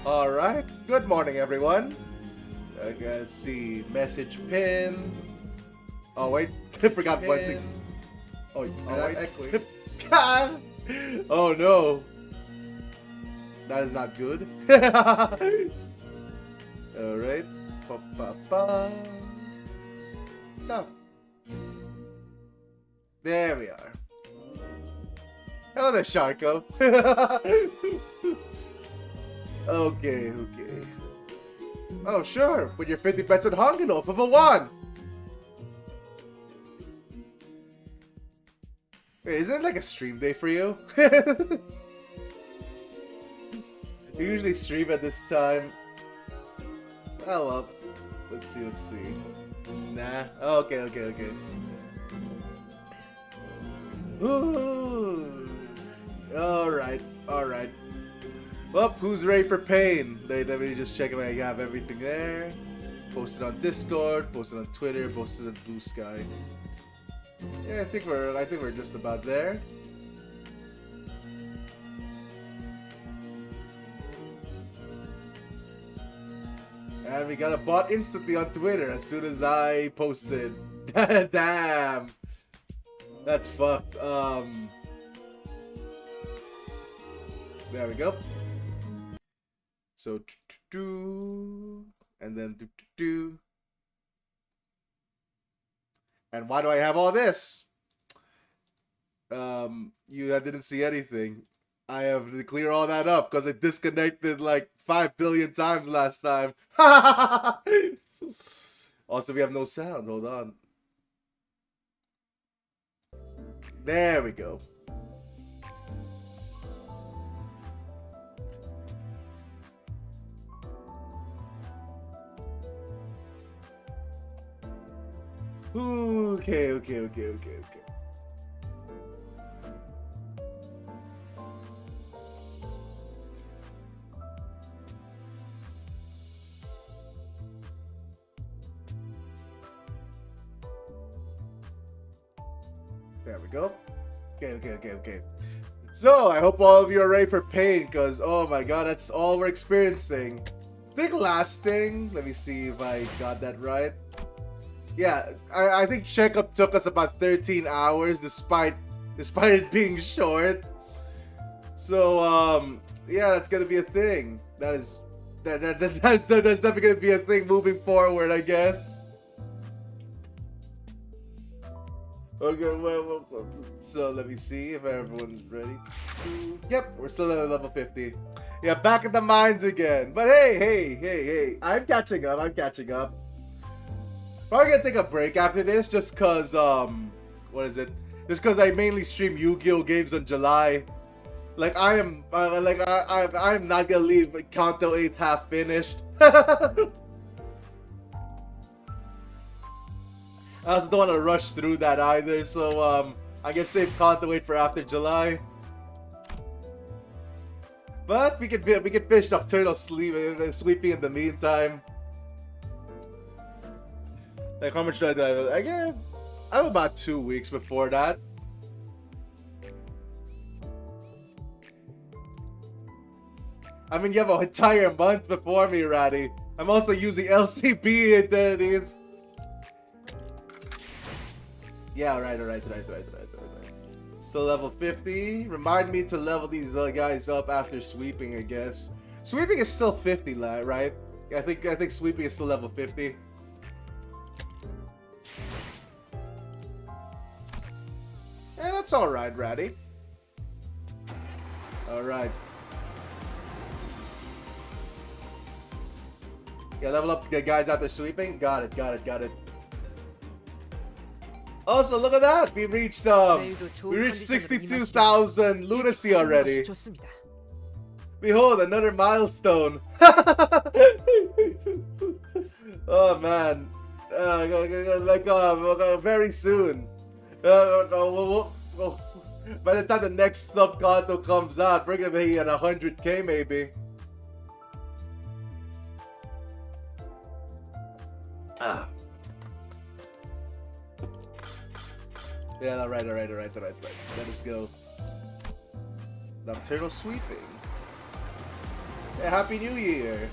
Alright, good morning everyone. Let's see, message pin. Oh wait, I forgot one thing. Oh wait. Oh no. That is not good. Alright. No. There we are. Hello there, Sharko. Okay. Oh, sure. Put your 50 bets on Hongano for the one. Wait, isn't it like a stream day for you? You usually stream at this time. Oh well. Let's see. Nah. Okay. Ooh. Alright. Well, who's ready for pain? Let me just check if I have everything there. Posted on Discord, posted on Twitter, posted on Blue Sky. Yeah, I think we're just about there. And we got a bot instantly on Twitter as soon as I posted. Damn. That's fucked. There we go. So and then and why do I have all this? You didn't see anything. I have to clear all that up because it disconnected like 5 billion times last time. Also, we have no sound. Hold on. There we go. Okay. There we go. Okay. So, I hope all of you are ready for pain, because, oh my god, that's all we're experiencing. I think last thing, let me see if I got that right. Yeah, I think checkup took us about 13 hours, despite it being short. So, yeah, that's gonna be a thing. That's definitely gonna be a thing moving forward, I guess. Okay, well, so let me see if everyone's ready. Yep, we're still at level 50. Yeah, back in the mines again. But hey, I'm catching up. Probably gonna take a break after this, just cause what is it? Just cause I mainly stream Yu-Gi-Oh games in July. Like I'm not gonna leave Kanto 8 half finished. I also don't want to rush through that either, so I guess save Kanto 8 for after July. But we can finish Nocturnal Sweeping in the meantime. Like, how much do I do? I have about 2 weeks before that. I mean, you have an entire month before me, Ratty. I'm also using LCB identities. Yeah, right. So level 50. Remind me to level these guys up after sweeping, I guess. Sweeping is still 50, right? I think sweeping is still level 50. Yeah, that's alright, Ratty. Alright. Yeah, level up the guys after sweeping. Got it. Also, look at that! We reached 62,000 lunacy already. Behold, another milestone. Oh man, very soon. By the time the next subconto comes out, we're gonna be at 100k maybe. Yeah, right. Let us go. Nocturnal Sweeping. Happy New Year!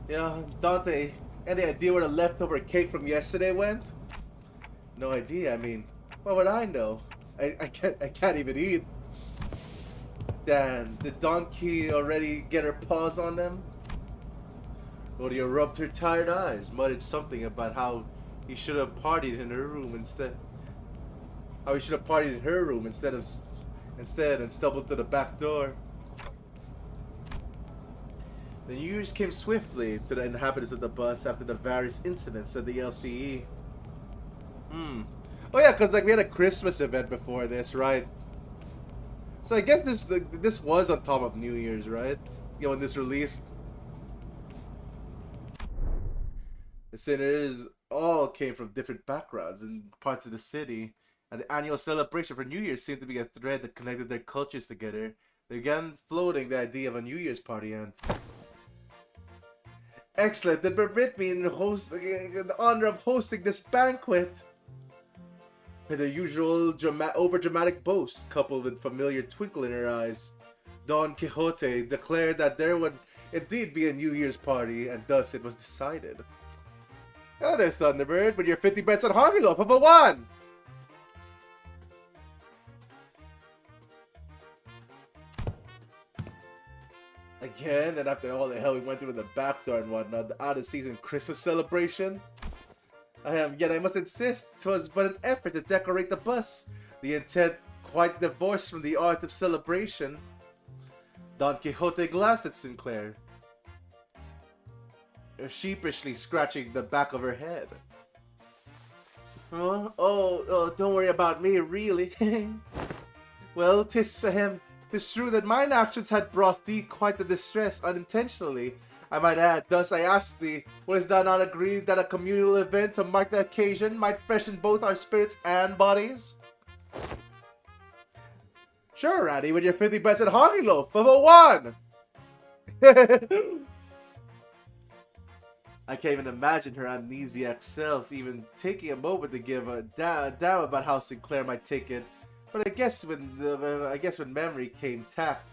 Yeah, Dante, any idea where the leftover cake from yesterday went? No idea. I mean, what would I know? I can't even eat. Damn, did Donkey already get her paws on them? Rodia rubbed her tired eyes, muttered something about how he should have partied in her room instead. How he should have partied in her room instead and stumbled to the back door. The news came swiftly to the inhabitants of the bus after the various incidents at the LCE. Oh yeah, cause like we had a Christmas event before this, right? So I guess this was on top of New Year's, right? Yeah, when this released. The sinners all came from different backgrounds and parts of the city, and the annual celebration for New Year's seemed to be a thread that connected their cultures together. They began floating the idea of a New Year's party and... Excellent, then permit me in the honor of hosting this banquet. With her usual over-dramatic boast, coupled with familiar twinkle in her eyes, Don Quixote declared that there would indeed be a New Year's party, and thus it was decided. Hello there, Thunderbird, with your 50 bets on Honky Loaf of a 1! Again, and after all the hell we went through with the back door and whatnot, the out-of-season Christmas celebration? Yet I must insist, 'twas but an effort to decorate the bus, the intent quite divorced from the art of celebration. Don Quixote glanced at Sinclair, sheepishly scratching the back of her head. Don't worry about me, really. Well, 'tis true that mine actions had brought thee quite the distress unintentionally, I might add. Thus I ask thee, wouldst thou not agree that a communal event to mark the occasion might freshen both our spirits and bodies? Sure, Ratty, with your 50 bets at Honky Loaf of a 1! I can't even imagine her amnesiac self even taking a moment to give a damn about how Sinclair might take it. But I guess when memory came tact.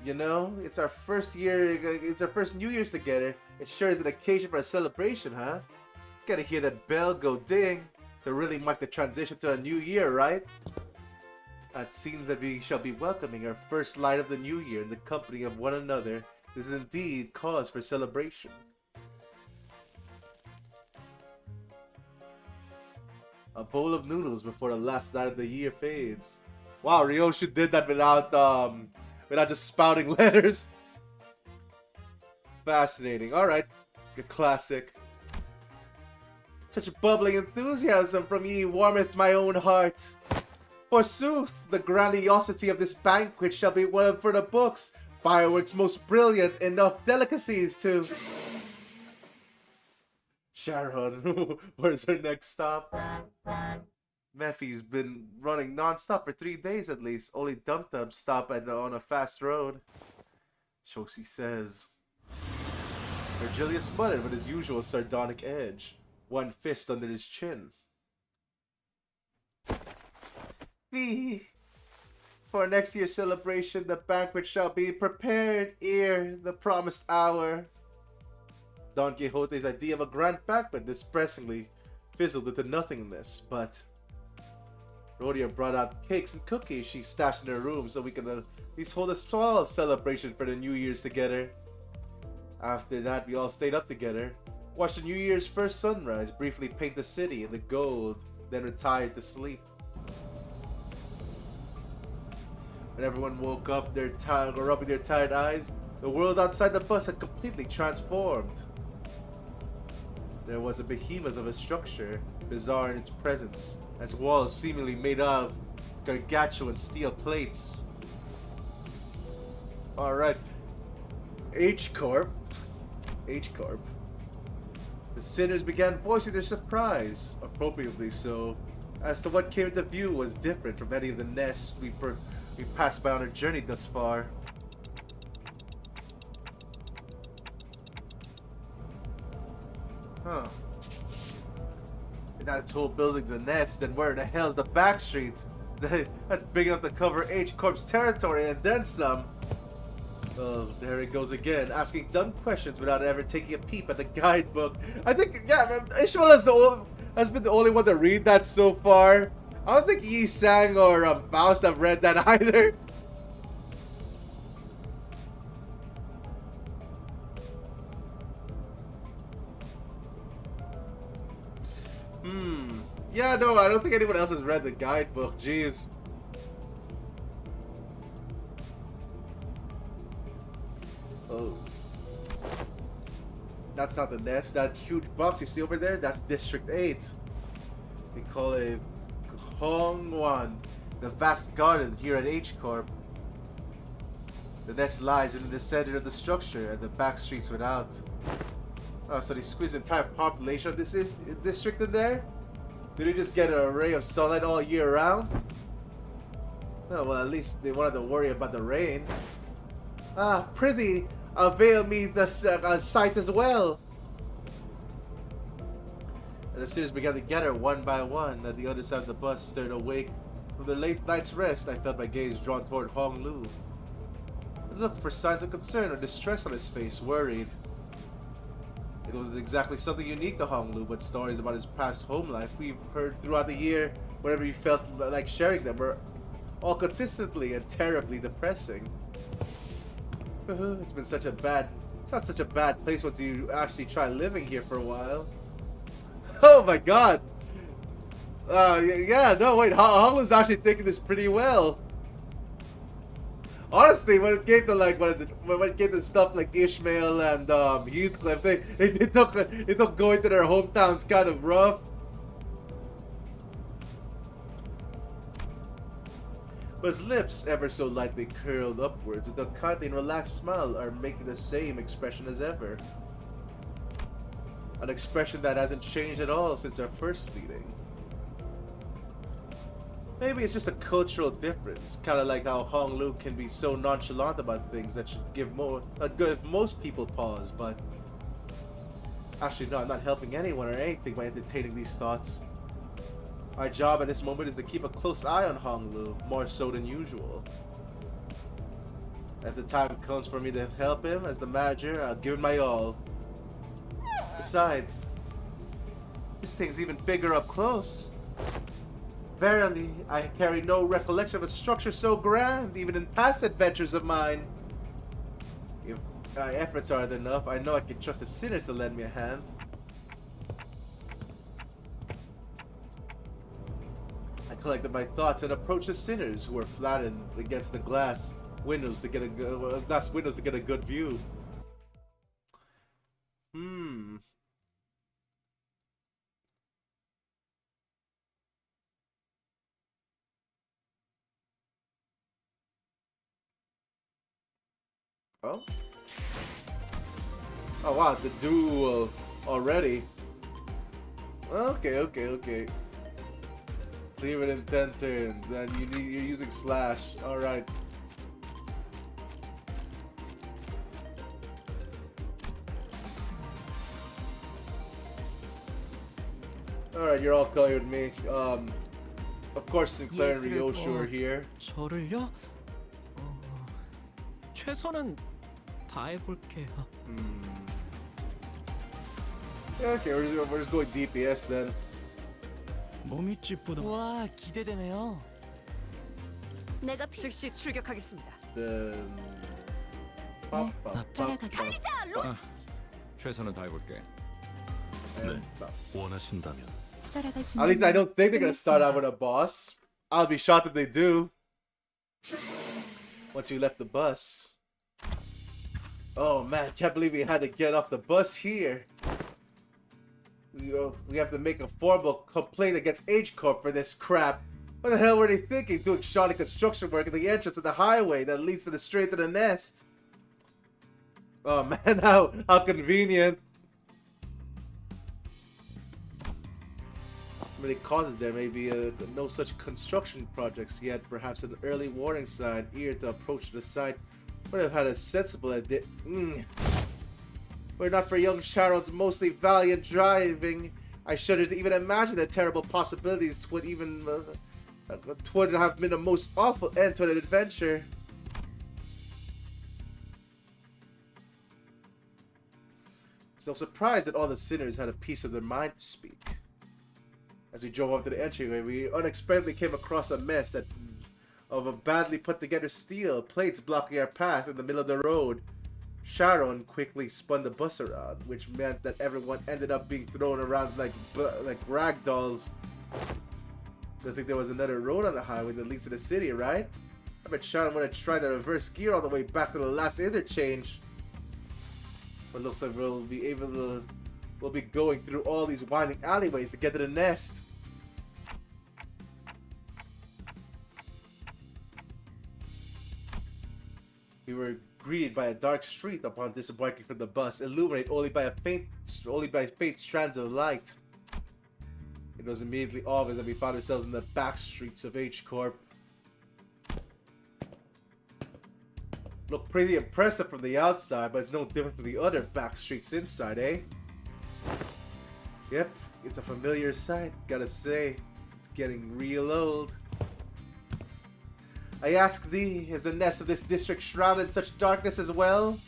You know, it's our first New Year's together. It sure is an occasion for a celebration, huh? Gotta hear that bell go ding to really mark the transition to a new year, right? It seems that we shall be welcoming our first light of the new year in the company of one another. This is indeed cause for celebration. A bowl of noodles before the last night of the year fades. Wow, Ryoshu did that without just spouting letters. Fascinating. Alright. A classic. Such bubbling enthusiasm from ye warmeth my own heart. Forsooth, the grandiosity of this banquet shall be one for the books. Fireworks most brilliant, enough delicacies to... Sharon, where's her next stop? Mephi's been running non-stop for 3 days at least. Only Dum-Dum stop on a fast road. Shoshi says. Virgilius muttered with his usual sardonic edge, one fist under his chin. For next year's celebration, the banquet shall be prepared ere the promised hour. Don Quixote's idea of a grand banquet distressingly fizzled into nothingness, but Rodia brought out cakes and cookies she stashed in her room so we could at least hold a small celebration for the New Year's together. After that, we all stayed up together, watched the New Year's first sunrise, briefly paint the city in the gold, then retired to sleep. When everyone woke up, rubbing their tired eyes, the world outside the bus had completely transformed. There was a behemoth of a structure, bizarre in its presence, as walls seemingly made of gargantuan steel plates. Alright. H-Corp. The sinners began voicing their surprise, appropriately so, as to what came into view was different from any of the nests we passed by on our journey thus far. Huh. If that tall building's a nest, then where the hell's the back streets? That's big enough to cover H Corp's territory and then some. Oh, there it goes again, asking dumb questions without ever taking a peep at the guidebook. I think, yeah, Ishmael has been the only one to read that so far. I don't think Yi Sang or Faust have read that either. Yeah, no, I don't think anyone else has read the guidebook. Jeez. Oh. That's not the nest. That huge box you see over there, that's District 8. We call it Hongwan, the vast garden here at H Corp. The nest lies in the center of the structure and the back streets without. Oh, so they squeeze the entire population of this district in there? Did they just get an array of sunlight all year round? Oh, well, at least they wanted to worry about the rain. Ah, pretty! Avail me the sight as well! And the students began to gather one by one at the other side of the bus, stirred awake from their late night's rest. I felt my gaze drawn toward Hong Lu. I looked for signs of concern or distress on his face, worried. It wasn't exactly something unique to Hong Lu, but stories about his past home life we've heard throughout the year, whenever he felt like sharing them, were all consistently and terribly depressing. It's not such a bad place once you actually try living here for a while. Oh my god! Yeah, no, wait, Hong Lu's actually taking this pretty well. Honestly, when it came to like, when it came to stuff like Ishmael and Heathcliff, it took going to their hometowns kind of rough. But his lips, ever so lightly curled upwards, with a kindly and relaxed smile, are making the same expression as ever. An expression that hasn't changed at all since our first meeting. Maybe it's just a cultural difference, kind of like how Hong Lu can be so nonchalant about things that should give most people pause, but actually no, I'm not helping anyone or anything by entertaining these thoughts. My job at this moment is to keep a close eye on Hong Lu, more so than usual. If the time comes for me to help him as the manager, I'll give it my all. Besides, this thing's even bigger up close. Verily, I carry no recollection of a structure so grand, even in past adventures of mine. If my efforts aren't enough, I know I can trust the sinners to lend me a hand. I collected my thoughts and approached the sinners, who were flattened against the glass windows to get a good view. Oh? Oh wow, the duel already. Okay. Clear it in 10 turns, and you're using slash. Alright. Alright, you're all clear with me. Of course Sinclair and Ryoshu are here. 저를요? 최선은 다해볼게요. Yeah, okay, we're just going DPS then. 몸이 찌뿌다. 와, 기대되네요. 내가 즉시 출격하겠습니다. Then... 따라가겠습니다. 최선은 다해볼게. 원하신다면. At least I don't think they're gonna start out with a boss. I'll be shocked if they do. Once you left the bus. Oh man, can't believe we had to get off the bus here. We have to make a formal complaint against H Corp for this crap. What the hell were they thinking, doing shoddy construction work at the entrance of the highway that leads to the straight to the nest? Oh man, how convenient. Many causes there may be no such construction projects yet. Perhaps an early warning sign, eager to approach the site, would have had a sensible Were it not for young Sharon's mostly valiant driving, I shudder to even imagine the terrible possibilities twould have been a most awful end to an adventure. So surprised that all the sinners had a piece of their mind to speak. As we drove up to the entryway, we unexpectedly came across a mess of a badly put together steel plates blocking our path in the middle of the road. Sharon quickly spun the bus around, which meant that everyone ended up being thrown around like rag dolls. Don't think there was another road on the highway that leads to the city, right? I bet Sharon would have tried to reverse gear all the way back to the last interchange. But looks like we'll be going through all these winding alleyways to get to the nest. We were greeted by a dark street upon disembarking from the bus, illuminated only by faint strands of light. It was immediately obvious that we found ourselves in the back streets of H Corp. Looked pretty impressive from the outside, but it's no different from the other back streets inside, eh? Yep, it's a familiar sight, gotta say. It's getting real old. I ask thee, is the nest of this district shrouded in such darkness as well?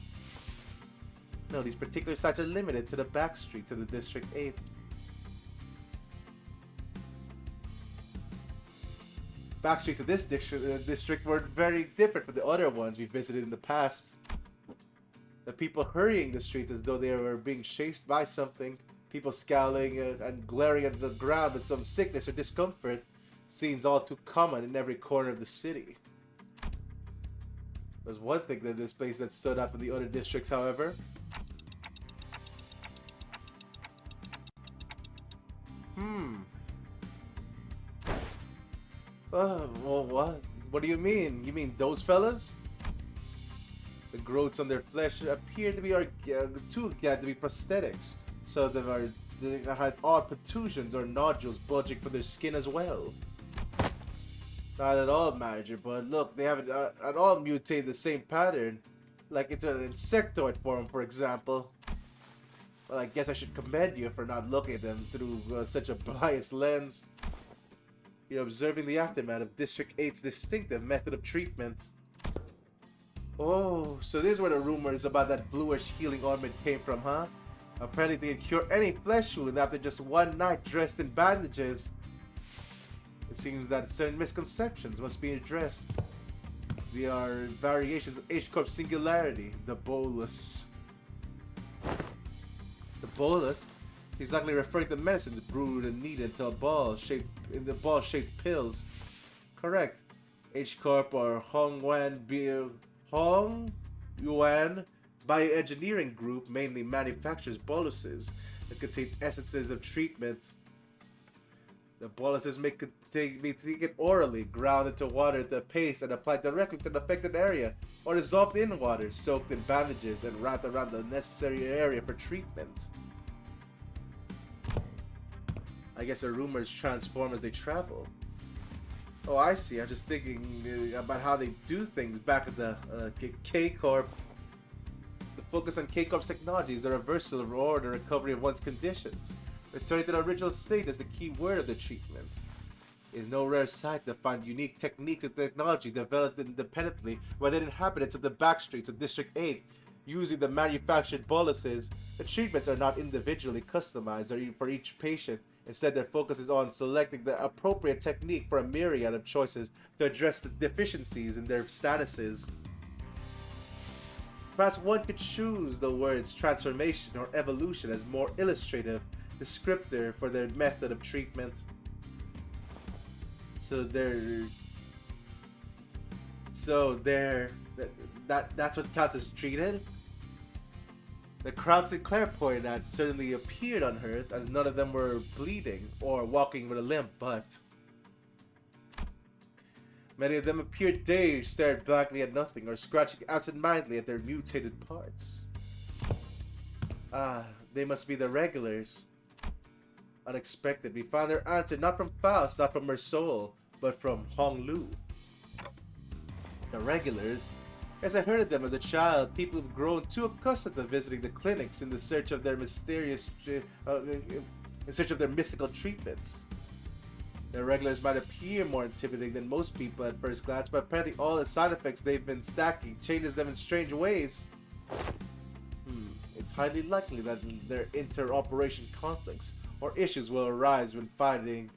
No, these particular sites are limited to the back streets of the District 8. Back streets of this district were very different from the other ones we visited in the past. The people hurrying the streets as though they were being chased by something. People scowling and glaring at the ground with some sickness or discomfort. Scenes all too common in every corner of the city. There's one thing that this place that stood out from the other districts, however. Well, what? What do you mean? You mean those fellas? The growths on their flesh appear to be prosthetics. So they had odd protrusions or nodules bulging from their skin as well. Not at all, manager, but look, they haven't at all mutated the same pattern. Like into an insectoid form, for example. Well, I guess I should commend you for not looking at them through such a biased lens. You're observing the aftermath of District 8's distinctive method of treatment. Oh, so this is where the rumors about that bluish healing ointment came from, huh? Apparently they can cure any flesh wound after just one night dressed in bandages. It seems that certain misconceptions must be addressed. They are variations of H-Corp's singularity, the bolus. The bolus? He's likely referring to medicines brewed and kneaded into a ball-shaped pills. Correct. H-Corp or Hong Yuan Bioengineering Group mainly manufactures boluses that contain essences of treatment. The boluses may be taken orally, ground into water into a paste, and applied directly to the affected area, or dissolved in water, soaked in bandages, and wrapped around the necessary area for treatment. I guess the rumors transform as they travel. Oh, I see. I'm just thinking about how they do things back at the K-Corp. The focus on K-Corp's technology is the reversal or the recovery of one's conditions. Returning to the original state is the key word of the treatment. It is no rare sight to find unique techniques and technology developed independently by the inhabitants of the backstreets of District 8. Using the manufactured boluses, the treatments are not individually customized or for each patient. Instead, their focus is on selecting the appropriate technique for a myriad of choices to address the deficiencies in their statuses. Perhaps one could choose the words transformation or evolution as more illustrative descriptor for their method of treatment. That's what counts as treated. The crowd Sinclair pointed at certainly appeared unhurt, as none of them were bleeding or walking with a limp, but many of them appeared dazed, stared blankly at nothing, or scratching absent-mindedly at their mutated parts. Ah, they must be the regulars. Unexpected, we found their answer not from Faust, not from her soul, but from Hong Lu. The regulars? As I heard of them as a child, people have grown too accustomed to visiting the clinics in the search of their in search of their mystical treatments. Their regulars might appear more intimidating than most people at first glance, but apparently all the side effects they've been stacking changes them in strange ways. It's highly likely that their interoperation conflicts or issues will arise when applying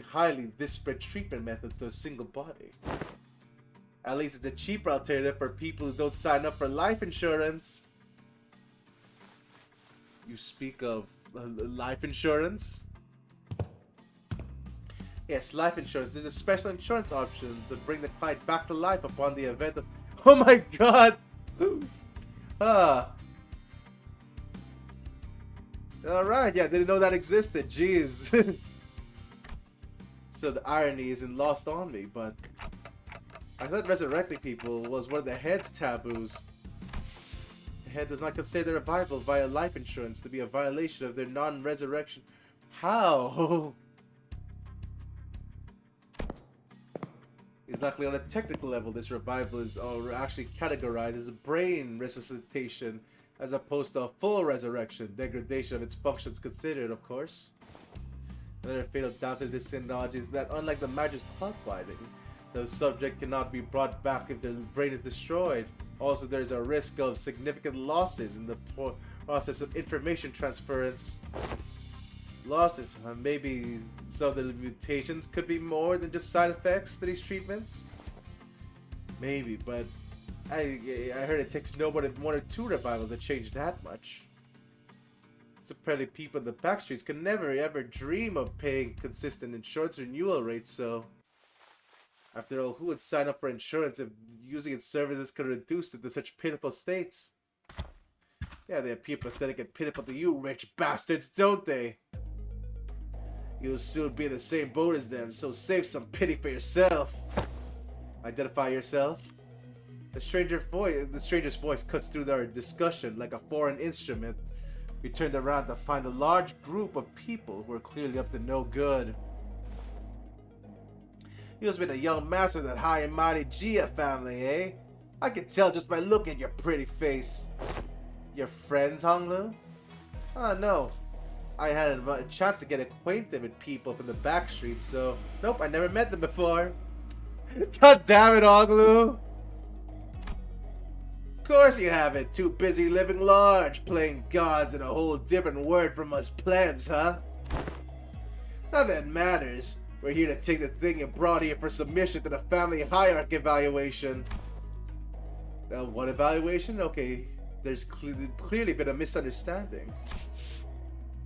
highly disparate treatment methods to a single body. At least it's a cheaper alternative for people who don't sign up for life insurance. You speak of life insurance? Yes, life insurance is a special insurance option to bring the client back to life upon the event of... Oh my god! Alright, yeah, didn't know that existed. Jeez. So the irony isn't lost on me, but... I thought resurrecting people was one of the head's taboos. The head does not consider revival via life insurance to be a violation of their non-resurrection. How? It's not clear on a technical level this revival is actually categorized as a brain resuscitation as opposed to a full resurrection. Degradation of its functions considered, of course. Another fatal downside of this synology is that unlike the magic's clock binding, the subject cannot be brought back if their brain is destroyed. Also, there is a risk of significant losses in the process of information transference. Losses. Maybe some of the mutations could be more than just side effects to these treatments. Maybe, but I heard it takes no more than 1 or 2 revivals to change that much. It's apparently people in the back streets can never ever dream of paying consistent insurance renewal rates, so... After all, who would sign up for insurance if using its services could reduce it to such pitiful states? Yeah, they appear pathetic and pitiful to you, rich bastards, don't they? You'll soon be in the same boat as them, so save some pity for yourself. Identify yourself. The stranger's voice cuts through our discussion like a foreign instrument. We turned around to find a large group of people who are clearly up to no good. You must have been a young master of that high and mighty Gia family, eh? I can tell just by looking at your pretty face. Your friends, Honglu? Oh, no. I had a chance to get acquainted with people from the back streets, so... Nope, I never met them before. God damn it, Honglu! Of course you haven't. Too busy living large, playing gods in a whole different world from us plebs, huh? Not that it matters. We're here to take the thing you brought here for submission to the family hierarchy evaluation. What evaluation? Okay, there's clearly been a misunderstanding.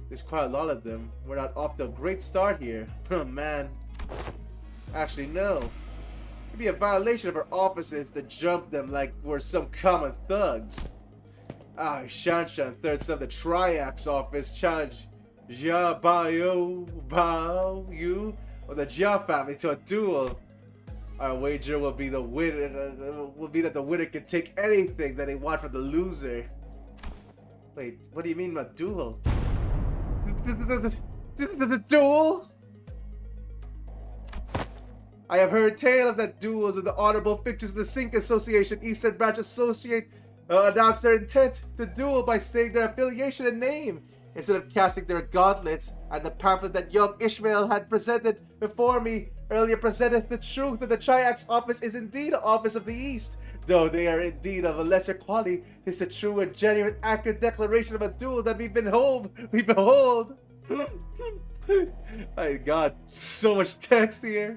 There's quite a lot of them. We're not off to a great start here. Oh man. Actually, no. It'd be a violation of our offices to jump them like we're some common thugs. Shanshan, third son of the Triax office, challenged Jia Bao Yu of the Jia family to a duel. Our wager will be that the winner can take anything that they want from the loser. Wait, what do you mean by duel? The duel? I have heard tale of that duels, and the Honorable Fixtures of the Sink Association Eastern Branch Associate announced their intent to duel by stating their affiliation and name instead of casting their gauntlets. And the pamphlet that young Ishmael had presented before me earlier presented the truth that the Triax office is indeed an office of the East. Though they are indeed of a lesser quality, it's a true and genuine, accurate declaration of a duel that we behold. My God, so much text here.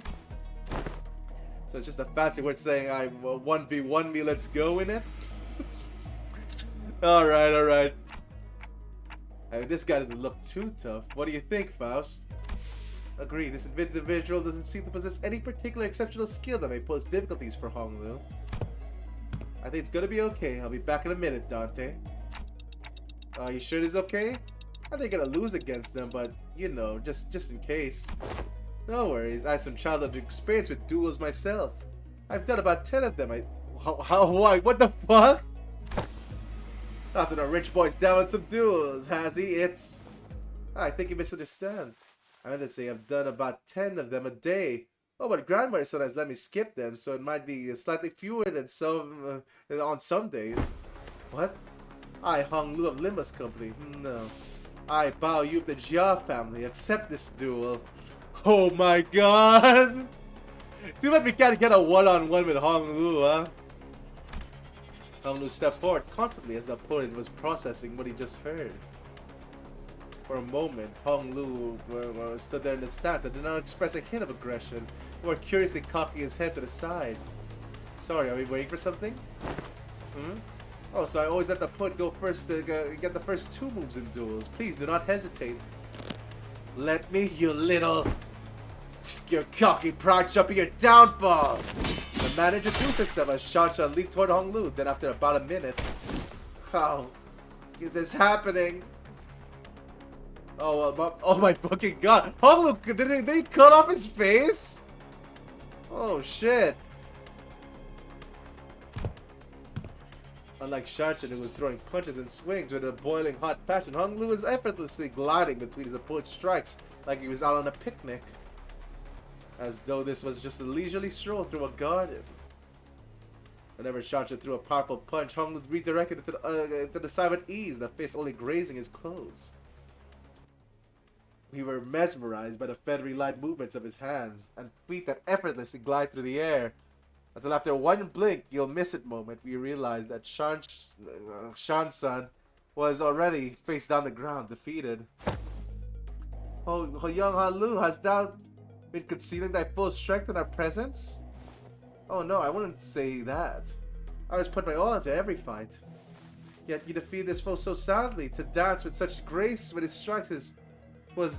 So it's just a fancy word saying I 1v1 me, let's go in it. Alright. I mean, this guy doesn't look too tough. What do you think, Faust? Agree, this individual doesn't seem to possess any particular exceptional skill that may pose difficulties for Honglu. I think it's gonna be okay. I'll be back in a minute, Dante. You sure it's okay? I think I'm gonna lose against them, but you know, just in case. No worries, I have some childhood experience with duels myself. I've done about 10 of them. Why? What the fuck? That's a rich boy's down with some duels, has he? I think you misunderstand. I meant to say I've done about 10 of them a day. Oh, but grandmother sometimes let me skip them, so it might be slightly fewer than some on some days. What? I, Hong Lu of Limbus Company. No. I, Bao Yu of the Jia family. Accept this duel. Oh my god! Too bad we can't get a one-on-one with Hong Lu, huh? Hong Lu stepped forward confidently as the opponent was processing what he just heard. For a moment, Hong Lu stood there in the stand and did not express a hint of aggression, more curiously cocking his head to the side. Sorry, are we waiting for something? Oh, so I always let the opponent go first to get the first two moves in duels. Please do not hesitate. Let me, you little... Your cocky pride shall be your downfall! The man introduced himself as Shanshan leaped toward Hong Lu. Then after about a minute... How is this happening? Oh my fucking god! Hong Lu, did they cut off his face? Oh shit! Unlike Shanshan, who was throwing punches and swings with a boiling hot passion, Hong Lu was effortlessly gliding between his opponent's strikes like he was out on a picnic. As though this was just a leisurely stroll through a garden. Whenever Shanshan threw a powerful punch, Hong Lu redirected it to the side with ease, the fist only grazing his clothes. We were mesmerized by the feathery light movements of his hands and feet that effortlessly glide through the air. Until after one blink, you'll miss it moment, we realized that Shan-san was already face down the ground, defeated. Oh, young Han Lu, hast thou been concealing thy full strength in our presence? Oh no, I wouldn't say that. I was put my all into every fight. Yet you defeated this foe so soundly, to dance with such grace with his strikes was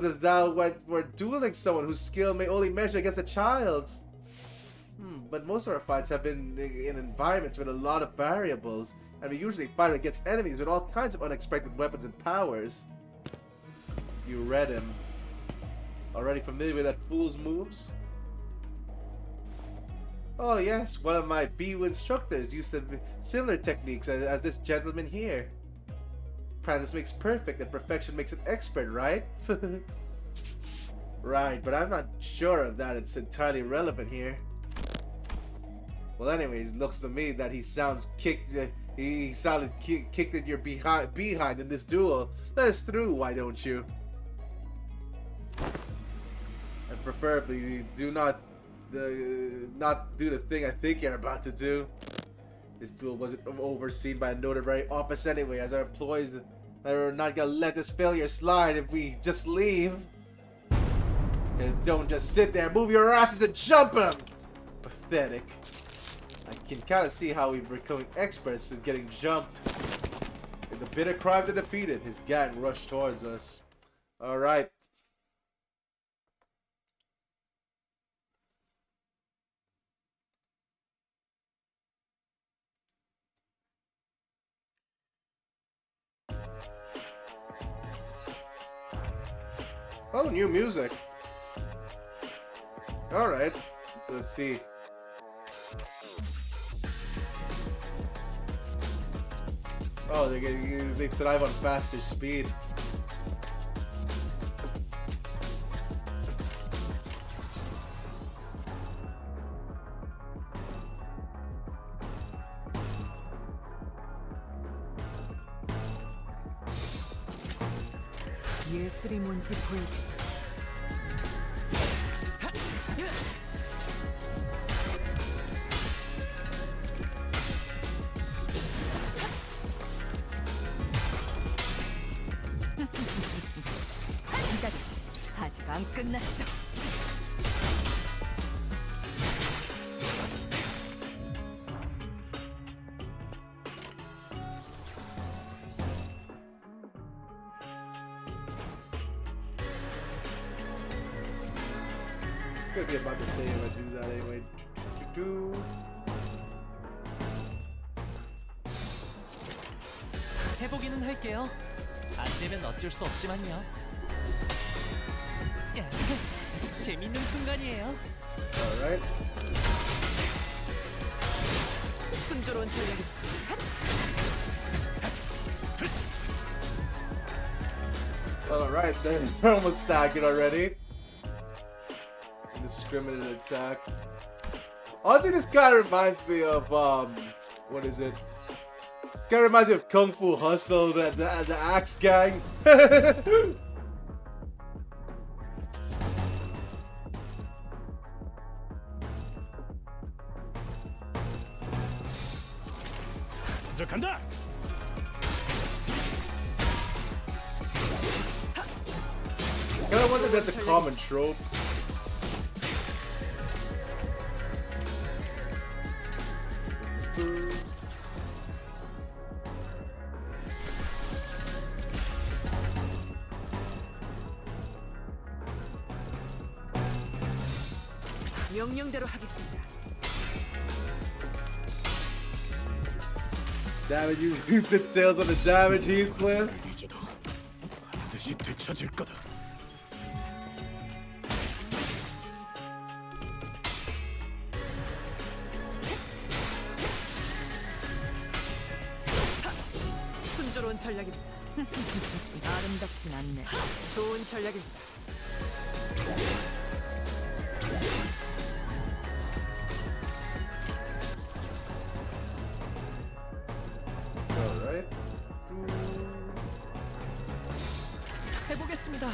as though were dueling someone whose skill may only measure against a child. But most of our fights have been in environments with a lot of variables, and we usually fight against enemies with all kinds of unexpected weapons and powers. You read him. Already familiar with that fool's moves? Oh yes, one of my BU instructors used similar techniques as this gentleman here. Practice makes perfect and perfection makes an expert, right? Right, but I'm not sure of that. It's entirely relevant here. Well anyways, looks to me that he sounded kicked in your behind in this duel. Let us through, why don't you? And preferably do not do the thing I think you're about to do. This duel wasn't overseen by a notary office anyway, as our employees are not gonna let this failure slide if we just leave. And don't just sit there, move your asses and jump him! Pathetic. I can kind of see how we're becoming experts in getting jumped. In the bitter cry of the defeated, his gang rushed towards us. Alright. Oh, new music. Alright. So let's see. Oh, they thrive on faster speed. 예술이 뭔지 보여주지. 기다려. 아직 안 끝났어. Could be about to say if I do that anyway. 해보기는 할게요. 안 되면 어쩔 수 없지만요. 야, 재밌는 순간이에요. Alright. 순조로운 전략이. Alright, then we're almost stacking already. indiscriminate attack. Honestly, this kind of reminds me of what is it? This kind of reminds me of Kung Fu Hustle, the Axe Gang. 먼저 간다. I kind of wonder if that's a common trope. 명령대로 하겠습니다. Damage, you details on the damage, Heathcliff. 이제도 반드시 되찾을 거다. 순조로운 전략입니다. 아름답진 않네. 좋은 전략입니다. Alright. 해보겠습니다.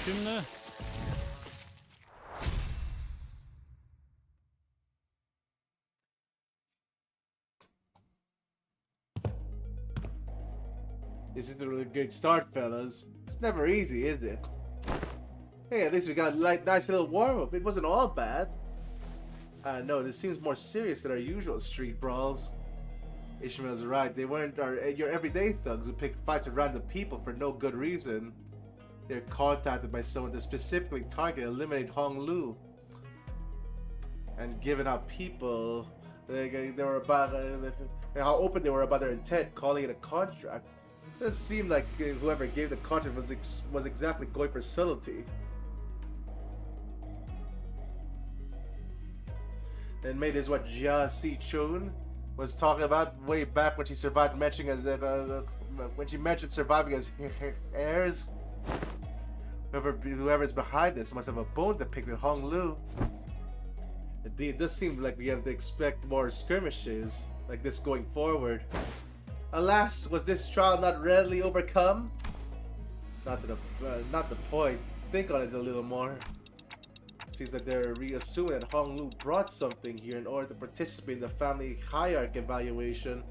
쉽네. This is a really good start, fellas. It's never easy, is it? Hey, at least we got a nice little warm-up. It wasn't all bad. No, this seems more serious than our usual street brawls. Ishmael's right. They weren't your everyday thugs who pick fights with random people for no good reason. They're contacted by someone to specifically target and eliminate Hong Lu. And given how people, they were about how open they were about their intent, calling it a contract, it doesn't seem like whoever gave the contract was exactly going for subtlety. And maybe this is what Jia Si Chun was talking about way back when she survived mentioning as when she mentioned surviving as heirs. Whoever's behind this must have a bone to pick with Hong Lu. Indeed, it does seem like we have to expect more skirmishes like this going forward. Alas, was this trial not readily overcome? Not the point. Think on it a little more. Seems like they're reassuming that Hong Lu brought something here in order to participate in the family hierarchy evaluation.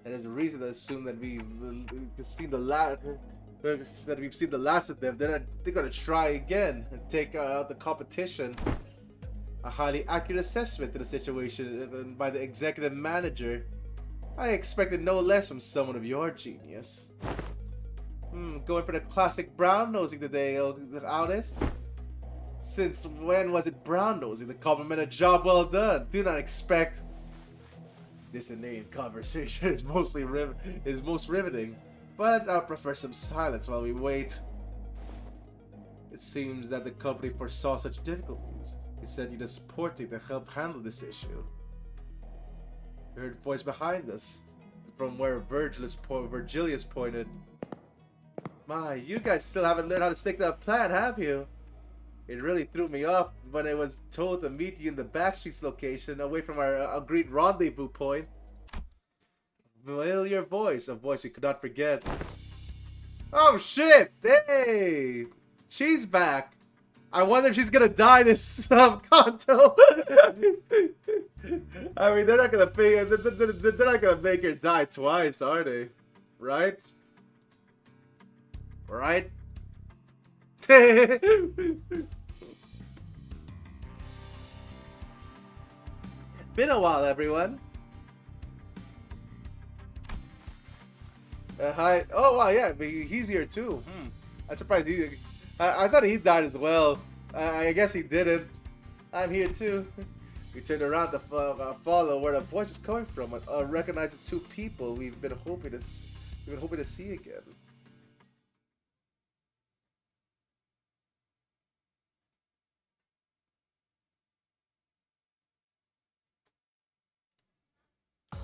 That is the reason to assume that we've seen the last of them. They're gonna try again and take out the competition. A highly accurate assessment to the situation by the executive manager. I expected no less from someone of your genius. Going for the classic brown nosing today, Aldous. Since when was it brown nosing? The compliment a job well done. Do not expect. This inane conversation is most riveting, but I prefer some silence while we wait. It seems that the company foresaw such difficulties. It sent you the support team to help handle this issue. I heard a voice behind us, from where Virgilius pointed. My, you guys still haven't learned how to stick to a plan, have you? It really threw me off when I was told to meet you in the Backstreets location, away from our agreed rendezvous point. Familiar voice, a voice you could not forget. Oh shit! Hey! She's back! I wonder if she's gonna die this Kanto. I mean, they're not gonna make her die twice, are they? Right? Right? Been a while, everyone. Hi. Oh wow, yeah, he's here too. I'm surprised I thought he died as well. I guess he didn't. I'm here too. We turned around to follow where the voice is coming from. I recognize the two people we've been hoping to see again.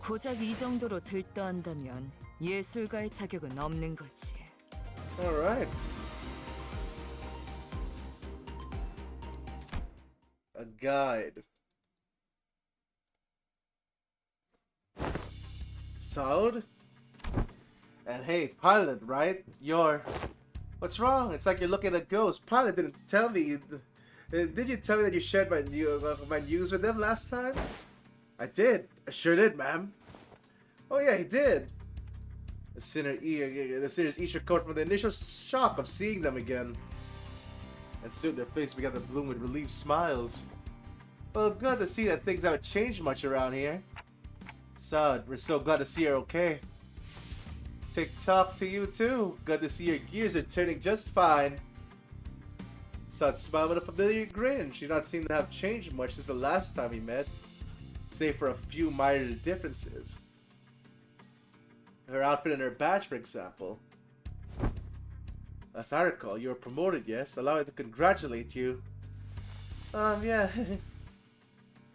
고작 이 정도로 들떠한다면 예술가의 자격은 없는 거지. Alright. A guide. Sound? And hey, pilot, right? What's wrong? It's like you're looking at a ghost. Pilot didn't tell me you... Did you tell me that you shared my news with them last time? I did. I sure did, ma'am. Oh yeah, he did. The sinners each recovered from the initial shock of seeing them again. And soon their faces began to bloom with relieved smiles. Well, good to see that things haven't changed much around here. Sad, we're so glad to see you're okay. Tick-tock to you too. Good to see your gears are turning just fine. Sad smiled with a familiar grin. She did not seem to have changed much since the last time we met, save for a few minor differences. Her outfit and her badge, for example. As I recall, you were promoted, yes? Allow me to congratulate you. Yeah.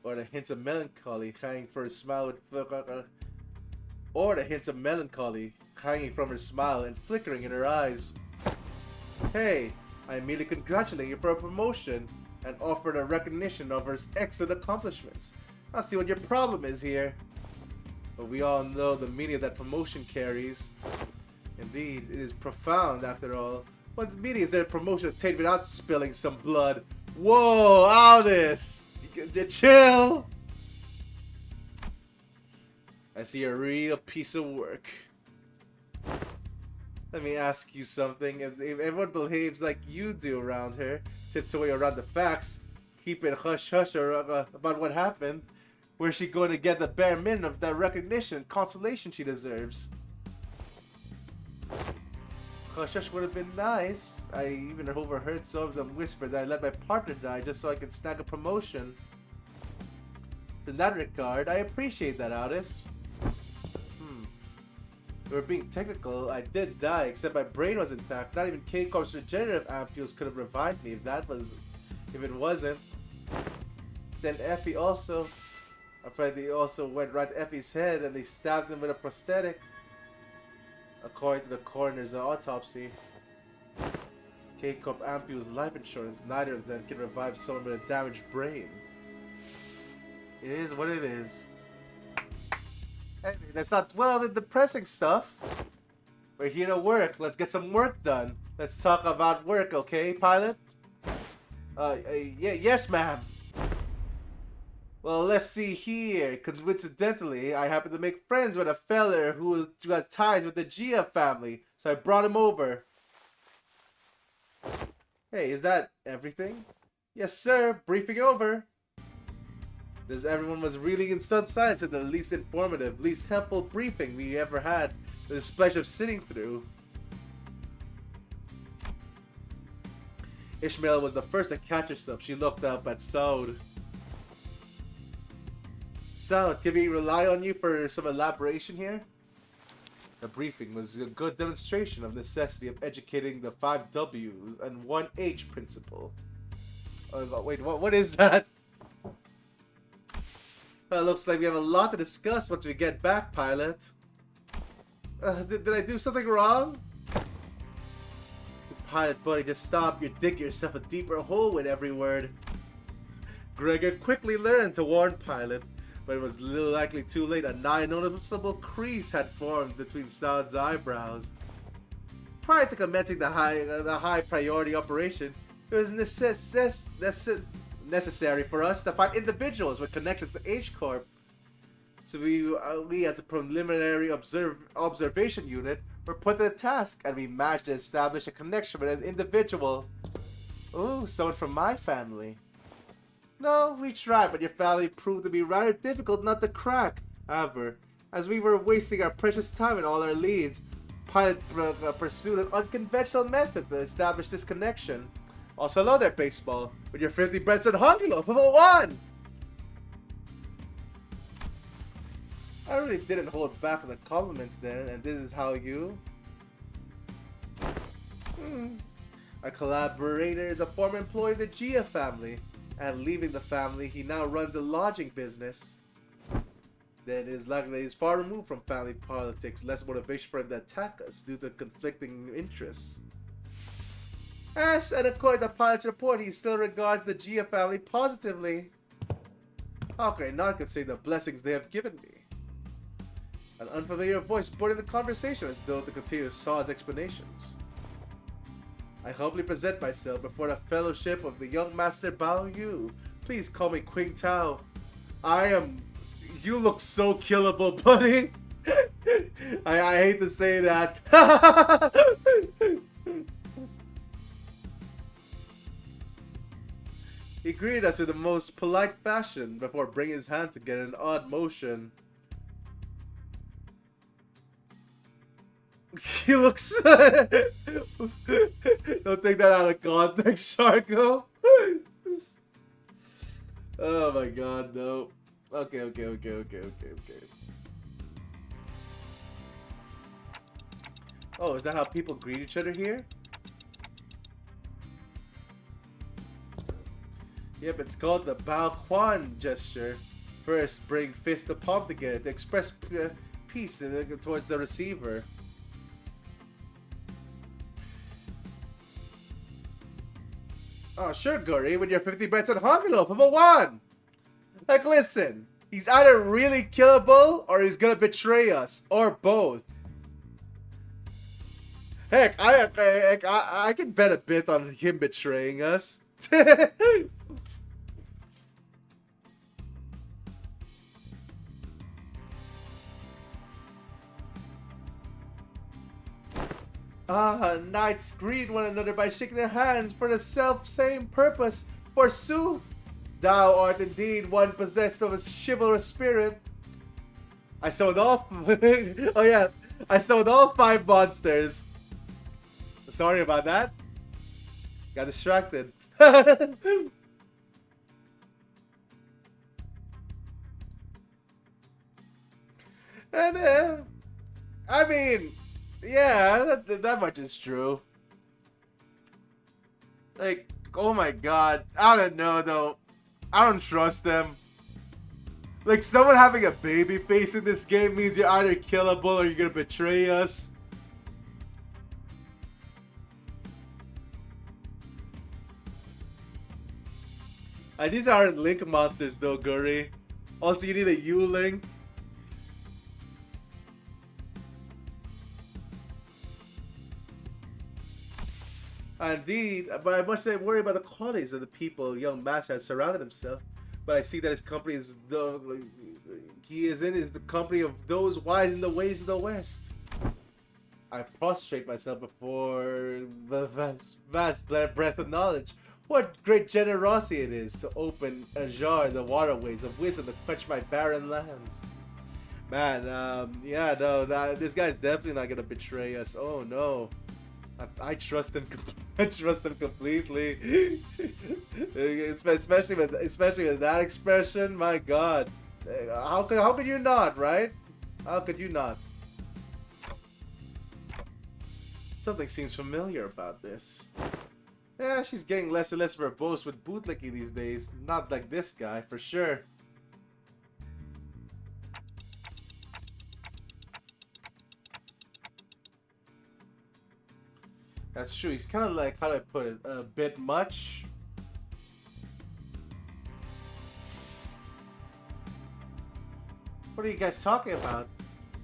Or the hints of melancholy hanging from her smile hanging from her smile and flickering in her eyes. Hey, I immediately congratulate you for a promotion and offered a recognition of her excellent accomplishments. I'll see what your problem is here. But we all know the meaning of that promotion carries. Indeed, it is profound after all. What meaning is there a promotion obtained without spilling some blood? Whoa, Aldous! Chill! I see a real piece of work. Let me ask you something. If everyone behaves like you do around here, tiptoeing around the facts, keep it hush-hush about what happened, where's she going to get the bare minimum of that recognition and consolation she deserves? Hush-hush would have been nice. I even overheard some of them whisper that I let my partner die just so I could snag a promotion. In that regard, I appreciate that, Aldous. If we're being technical, I did die, except my brain was intact. Not even K-Corp's regenerative ampules could have revived me if it wasn't. Then Effie also... Apparently, also went right to Effie's head and they stabbed him with a prosthetic. According to the coroner's autopsy, K-Corp ampules life insurance. Neither of them can revive someone with a damaged brain. It is what it is. Anyway, let's not dwell on the depressing stuff. We're here to work. Let's get some work done. Let's talk about work, okay, pilot? Yes, ma'am. Well, let's see here. Coincidentally, I happen to make friends with a feller who has ties with the Gia family, so I brought him over. Hey, is that everything? Yes, sir. Briefing over. Because everyone was reeling in stunned silence at the least informative, least helpful briefing we ever had the displeasure of sitting through. Ishmael was the first to catch herself. She looked up at Saud. Saud, can we rely on you for some elaboration here? The briefing was a good demonstration of necessity of educating the 5 W's and 1 H principle. Oh, wait, what is that? Well, it looks like we have a lot to discuss once we get back, pilot. Did I do something wrong? Pilot buddy, just stop. You're digging yourself a deeper hole with every word. Gregor quickly learned to warn Pilot, but it was little likely too late. A nigh noticeable crease had formed between Saud's eyebrows. Prior to commencing the high priority operation, it was necessary for us to find individuals with connections to H-Corp. So we as a preliminary observation unit were put to the task, and we managed to establish a connection with an individual. Ooh, someone from my family. No, we tried, but your family proved to be rather difficult not to crack. However, as we were wasting our precious time in all our leads, Pilot pursued an unconventional method to establish this connection. Also, hello there, baseball, with your 50 Benson Hongulo for the 1! I really didn't hold back on the compliments then, and this is how you... Our collaborator is a former employee of the Gia family, and leaving the family, he now runs a lodging business. then it is likely that he is far removed from family politics, less motivation for him to attack us due to conflicting interests. As and according to the pilot's report, he still regards the Gia family positively. How can I not consider the blessings they have given me? An unfamiliar voice boarded the conversation as though to continue Saw's explanations. I humbly present myself before the fellowship of the young master Bao Yu. Please call me Qing Tao. You look so killable, buddy. I hate to say that. He greeted us in the most polite fashion before bringing his hand together in an odd motion. He looks... Don't take that out of context, Sharko. Oh my god, no. Okay. Oh, is that how people greet each other here? Yep, it's called the Bao Quan gesture. First, bring fist to palm together to express peace towards the receiver. Oh, sure, Guri, with your 50 bets on Hangilo, for 1! Like, listen, he's either really killable or he's gonna betray us, or both. Heck, I can bet a bit on him betraying us. Knights greet one another by shaking their hands for the self-same purpose. Forsooth, thou art indeed one possessed of a chivalrous spirit. I summoned all... oh yeah, I summoned all 5 monsters. Sorry about that. Got distracted. And, I mean... yeah, that much is true. Like, oh my god. I don't know, though. I don't trust them. Like, someone having a baby face in this game means you're either killable or you're gonna betray us. These aren't Link monsters, though, Guri. Also, you need a U-Link. Indeed, but I must say worry about the qualities of the people young master has surrounded himself. But I see that his company is the company of those wise in the ways of the West. I prostrate myself before the vast breadth of knowledge. What great generosity it is to open ajar the waterways of wisdom to quench my barren lands. Man, yeah, no, this guy's definitely not gonna betray us. Oh no. I trust him. I trust him completely. especially with that expression. My God, how could you not, right? How could you not? Something seems familiar about this. Yeah, she's getting less and less verbose with bootlicking these days. Not like this guy, for sure. That's true. He's kind of like, how do I put it, a bit much. What are you guys talking about?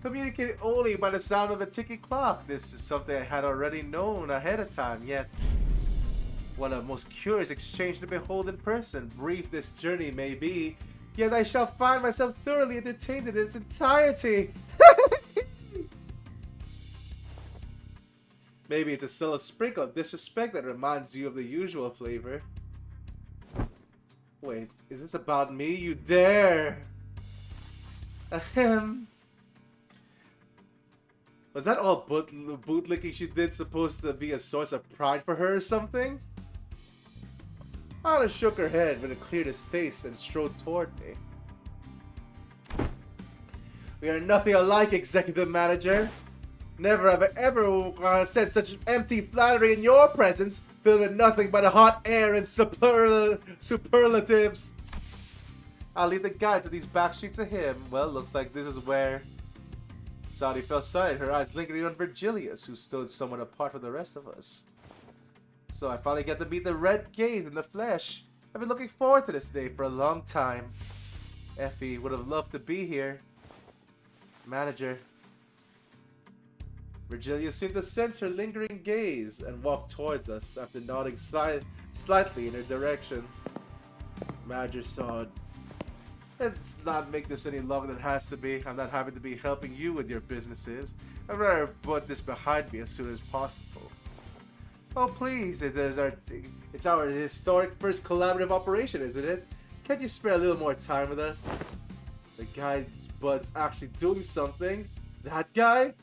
Communicating only by the sound of a ticking clock. This is something I had already known ahead of time, yet one of the most curious exchange to behold in person. Brief this journey may be, yet I shall find myself thoroughly entertained in its entirety. Maybe it's a subtle sprinkle of disrespect that reminds you of the usual flavor. Wait, is this about me? You dare! Ahem. Was that all bootlicking she did supposed to be a source of pride for her or something? Anna shook her head when it cleared his face and strode toward me. We are nothing alike, executive manager. Never have I ever said such empty flattery in your presence, filled with nothing but a hot air and superlatives. I'll leave the guides of these back streets to him. Well, looks like this is where... Saudi fell silent, her eyes lingering on Virgilius, who stood somewhat apart from the rest of us. So I finally get to meet the Red Gaze in the flesh. I've been looking forward to this day for a long time. Effie would have loved to be here. Manager. Virgilius seemed to sense her lingering gaze and walked towards us after nodding slightly in her direction. Manager sawed. Let's not make this any longer than it has to be. I'm not having to be helping you with your businesses. I'd rather put this behind me as soon as possible. Oh please, it's our historic first collaborative operation, isn't it? Can't you spare a little more time with us? The guy's bud's actually doing something. That guy?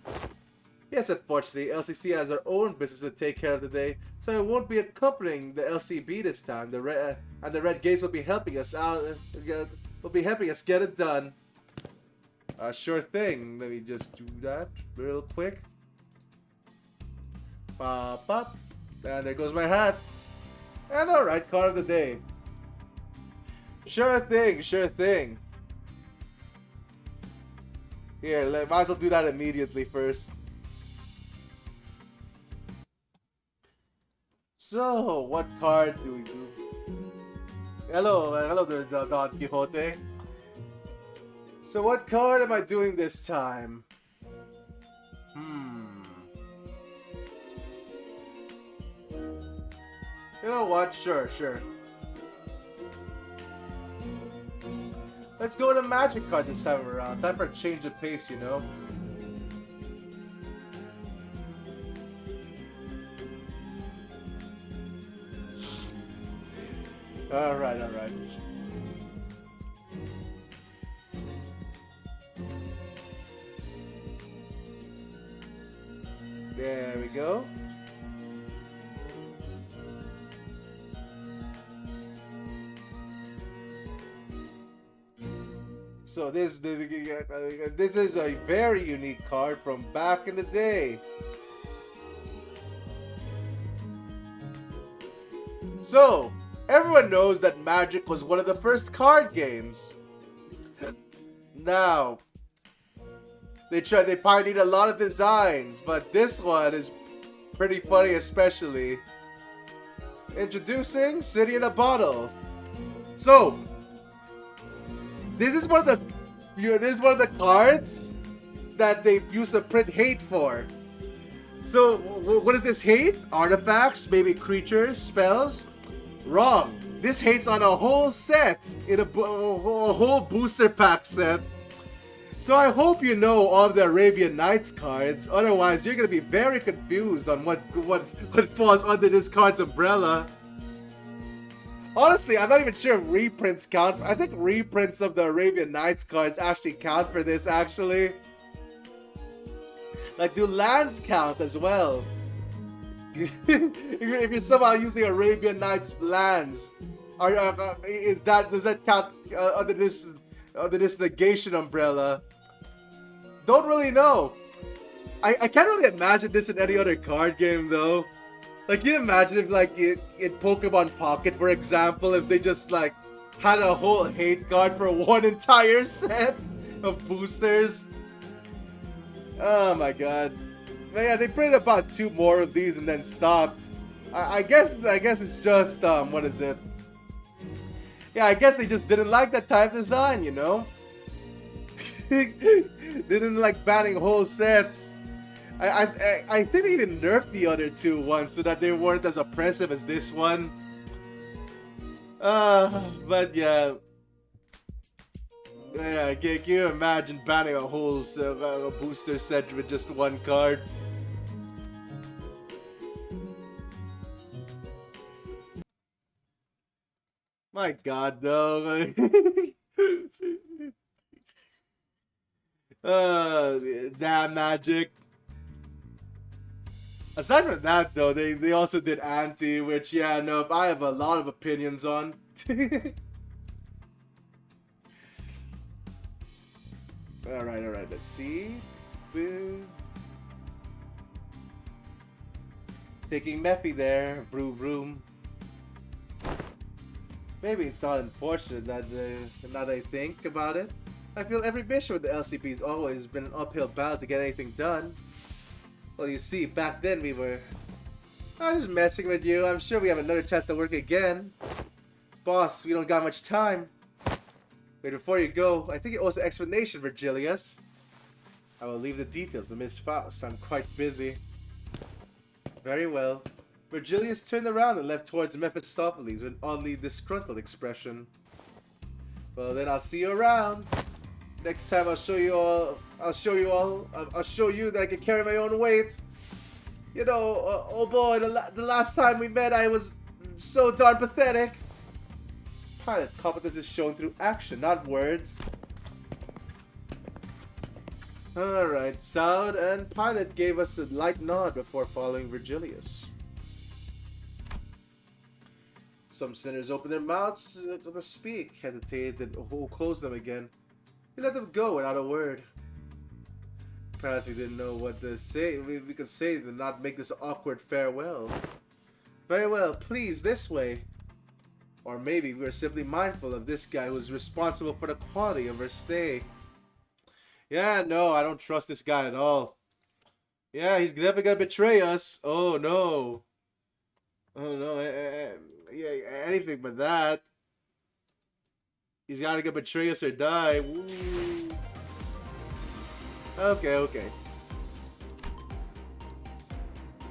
Yes, unfortunately, LCC has their own business to take care of today, so I won't be accompanying the LCB this time. The Red Gaze will be helping us out. Will be helping us get it done. Sure thing. Let me just do that real quick. Pop up. And there goes my hat. And alright, card of the day. Sure thing, sure thing. Here, might as well do that immediately first. So, what card do we do? Hello, the Don Quixote. So what card am I doing this time? You know what? Sure. Let's go with a magic card this time around. Time for a change of pace, you know? Alright. There we go. So this is a very unique card from back in the day. So, everyone knows that Magic was one of the first card games. Now, they pioneered a lot of designs, but this one is pretty funny, especially. Introducing City in a Bottle. So, this is one of the cards that they used to print hate for. So, what is this hate? Artifacts, maybe creatures, spells? Wrong. This hates on a whole set, in a whole booster pack set. So I hope you know all the Arabian Nights cards. Otherwise, you're gonna be very confused on what falls under this card's umbrella. Honestly, I'm not even sure if reprints count. I think reprints of the Arabian Nights cards actually count for this, actually. Like, do lands count as well? if you're somehow using Arabian Nights lands, does that count under this negation umbrella? Don't really know. I can't really imagine this in any other card game though. Like, can you imagine if, like, in Pokemon Pocket, for example, if they just, like, had a whole hate card for one entire set of boosters? Oh my god. But yeah, they printed about 2 more of these and then stopped. I guess it's just, what is it? Yeah, I guess they just didn't like that type of design, you know? They didn't like banning whole sets. I think they even nerfed the other 2 once so that they weren't as oppressive as this one. But yeah. Yeah, can you imagine banning a whole booster set with just 1 card? My god, though. Damn Magic. Aside from that, though, they also did Anti, which, yeah, no, I have a lot of opinions on. Alright, let's see. Boom. Taking Meppy there. Broom. Maybe it's not unfortunate that now that I think about it, I feel every mission with the LCP has always been an uphill battle to get anything done. Well, you see, back then we were... I'm just messing with you. I'm sure we have another chance to work again. Boss, we don't got much time. Wait, before you go, I think you owe us an explanation, Virgilius. I will leave the details to Miss Faust. I'm quite busy. Very well. Virgilius turned around and left towards Mephistopheles with an oddly disgruntled expression. Well, then I'll see you around. Next time I'll show you that I can carry my own weight. You know, oh boy, the last time we met I was so darn pathetic. Pilot competence is shown through action, not words. Alright, Sound and Pilot gave us a light nod before following Virgilius. Some sinners opened their mouths to speak, hesitated, then closed them again. We let them go without a word. Perhaps we didn't know what to say. We could say to not make this awkward farewell. Very well, please, this way. Or maybe we were simply mindful of this guy who was responsible for the quality of our stay. Yeah, no, I don't trust this guy at all. Yeah, he's definitely gonna betray us. Oh no. Oh no, yeah, anything but that. He's gotta go betray us or die. Woo. Okay.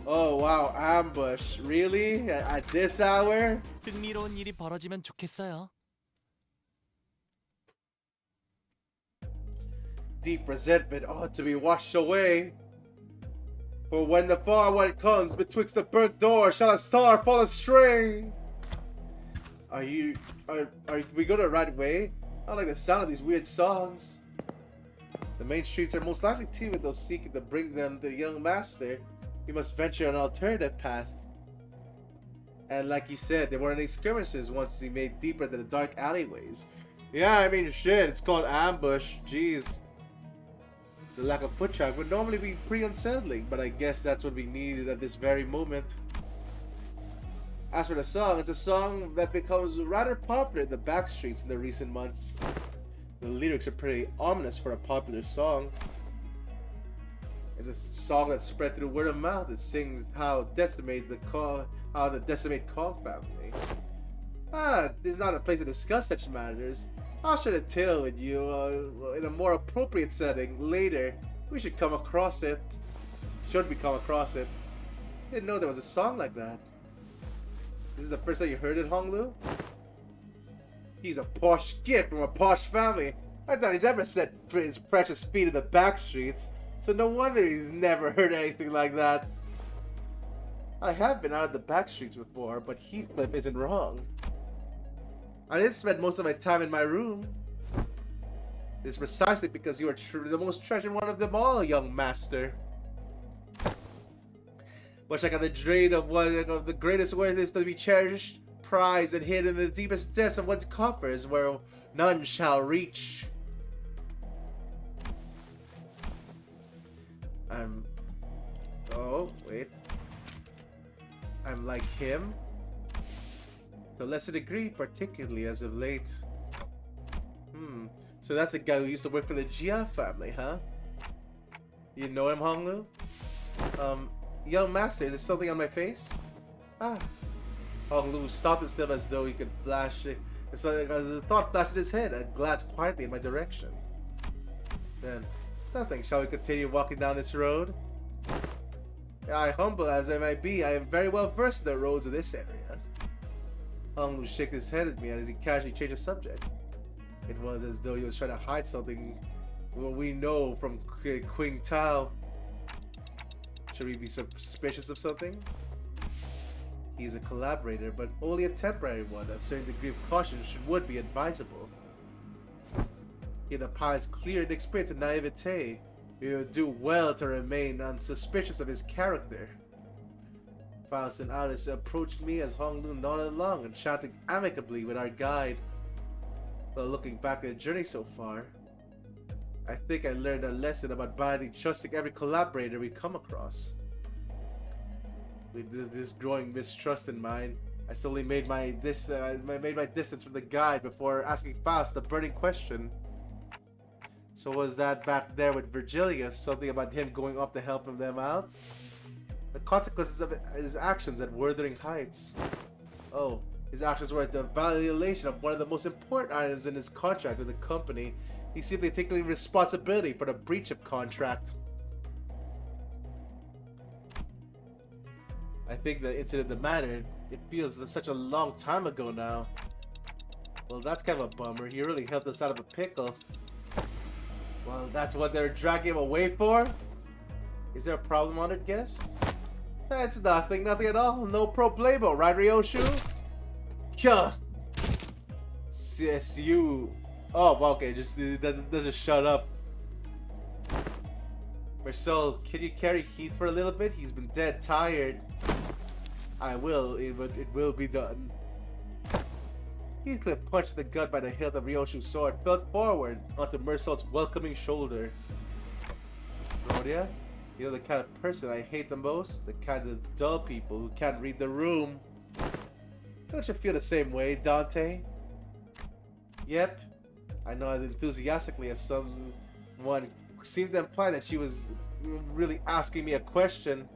Oh wow, ambush. Really? At this hour? 흥미로운 일이 벌어지면 좋겠어요. Deep resentment ought to be washed away. For when the far one comes, betwixt the burnt door shall a star fall astray. Are we going the right way? I like the sound of these weird songs. The main streets are most likely teemed with those seeking to bring them the young master. We must venture an alternative path. And like he said, there weren't any skirmishes once he made deeper into the dark alleyways. Yeah, I mean, shit, it's called ambush. Jeez. The lack of foot traffic would normally be pretty unsettling, but I guess that's what we needed at this very moment. As for the song, it's a song that becomes rather popular in the back streets in the recent months. The lyrics are pretty ominous for a popular song. It's a song that spread through word of mouth. It sings how the decimate Kong family. This is not a place to discuss such matters. I'll share the tale with you in a more appropriate setting later. We should come across it. Should we come across it? Didn't know there was a song like that. This is the first time you heard it, Honglu? He's a posh kid from a posh family. I thought he's ever set his precious feet in the back streets. So no wonder he's never heard anything like that. I have been out of the back streets before, but Heathcliff isn't wrong. I didn't spend most of my time in my room. It's precisely because you are the most treasured one of them all, young master. Much like the drain of one of the greatest worth to be cherished, prized, and hidden in the deepest depths of one's coffers, where none shall reach. Oh, wait. I'm like him? To a lesser degree, particularly as of late. So that's a guy who used to work for the Jia family, huh? You know him, Honglu? Young master, is there something on my face? Honglu stopped himself as though he could flash it. As a thought flashed in his head and glanced quietly in my direction. Then, it's nothing. Shall we continue walking down this road? Yeah, humble as I might be, I am very well versed in the roads of this area. Honglu shook his head at me as he casually changed the subject. It was as though he was trying to hide something we know from Qing Tao. Should we be suspicious of something? He's a collaborator, but only a temporary one. A certain degree of caution would be advisable. He had the pilot's clear and experience and naivete. We would do well to remain unsuspicious of his character. Faust and Alice approached me as Honglu nodded along and chatting amicably with our guide. Well, looking back at the journey so far, I think I learned a lesson about blindly trusting every collaborator we come across. With this growing mistrust in mind, I slowly made my distance from the guide before asking Faust the burning question. So was that back there with Virgilius something about him going off to help them out? The consequences of his actions at Wuthering Heights. Oh, his actions were the violation of one of the most important items in his contract with the company. He's simply taking responsibility for the breach of contract. I think the incident that mattered. It feels such a long time ago now. Well, that's kind of a bummer. He really helped us out of a pickle. Well, that's what they're dragging him away for? Is there a problem, honored guest? It's nothing at all. No problemo, right, Ryoshu? Kyah! CSU. Oh, okay, just doesn't shut up. Marcel, can you carry Heath for a little bit? He's been dead tired. I will, it will be done. Heathcliff punched in the gut by the hilt of Ryoshu's sword, fell forward onto Mersault's welcoming shoulder. Rhodia, you know the kind of person I hate the most? The kind of dull people who can't read the room. Don't you feel the same way, Dante? Yep. I know it enthusiastically as someone seemed to imply that she was really asking me a question.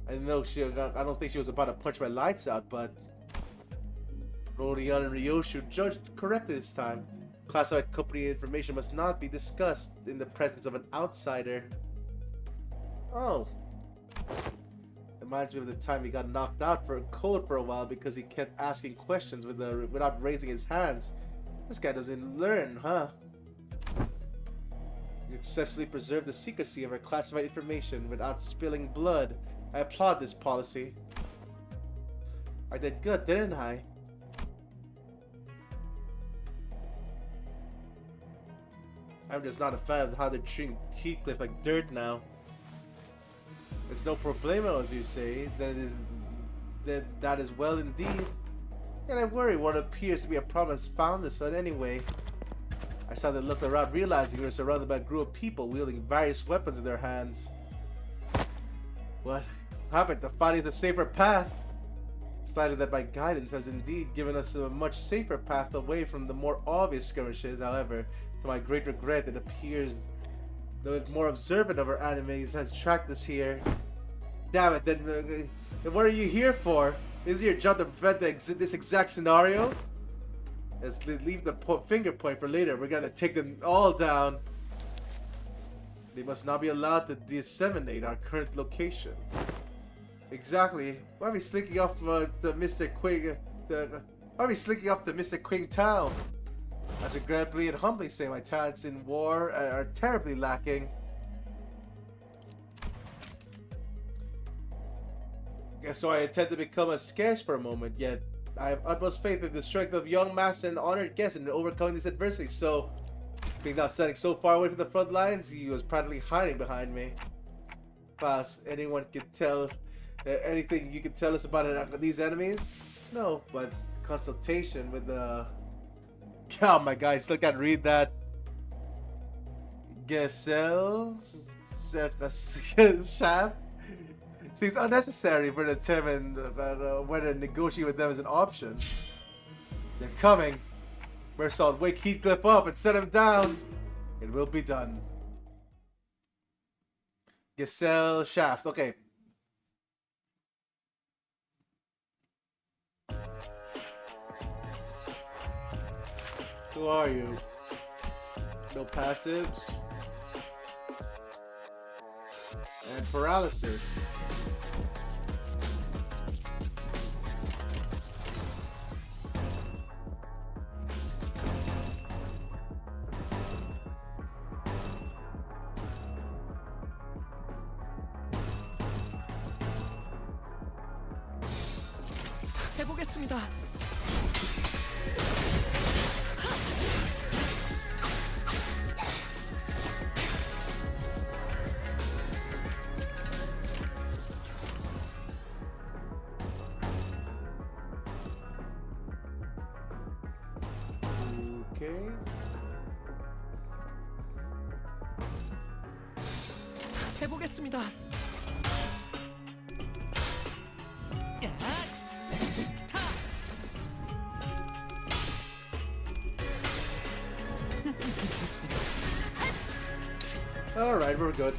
I don't think she was about to punch my lights out, but Rodion and Ryoshu judged correctly this time. Classified company information must not be discussed in the presence of an outsider. Oh. Reminds me of the time he got knocked out for a code for a while because he kept asking questions without raising his hands. This guy doesn't learn, huh? He successfully preserved the secrecy of our classified information without spilling blood. I applaud this policy. I did good, didn't I? I'm just not a fan of how they're treating Heathcliff like dirt now. It's no problemo, as you say. That is well indeed. And I worry what appears to be a problem has found us out anyway. I suddenly looked around, realizing we were surrounded by a group of people wielding various weapons in their hands. What happened? The fighting is a safer path. Slightly that my guidance has indeed given us a much safer path away from the more obvious skirmishes. However, to my great regret, it appears the more observant of our enemies has tracked us here. Damn it, then what are you here for? Is it your job to prevent this exact scenario? Let's leave the finger point for later. We're gonna take them all down. They must not be allowed to disseminate our current location. Exactly. Why are we slinking off to Mr. Quing? Why are we slinking off to Mr. Quing town? As regrettably and humbly say, my talents in war are terribly lacking. So I intend to become a scarce for a moment, yet I have utmost faith in the strength of young master and honored guest in overcoming this adversity. So, being now standing so far away from the front lines, he was practically hiding behind me. Fast, anyone can tell anything you can tell us about these enemies? No, but consultation with the. Oh my god, I still can't read that. Gesell shaft seems unnecessary for determine whether to negotiate with them is an option. They're coming. Mersault, wake Heathcliff up and set him down. It will be done. Gesell shaft. Okay. Who are you? No passives. And paralysis. 해보겠습니다. Okay. 해보겠습니다. 야! Alright, we're good.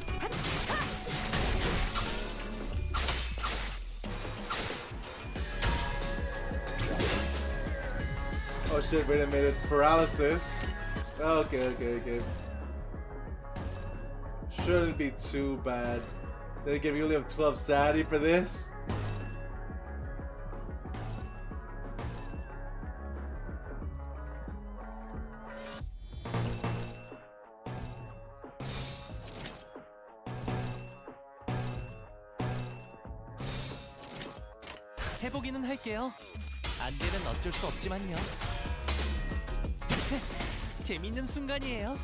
Oh shit, wait a minute. Paralysis. Okay. Shouldn't be too bad. Then again, we only have 12 sanity for this. 해보기는 할게요. 안 되면 어쩔 수 없지만요. 재밌는 순간이에요.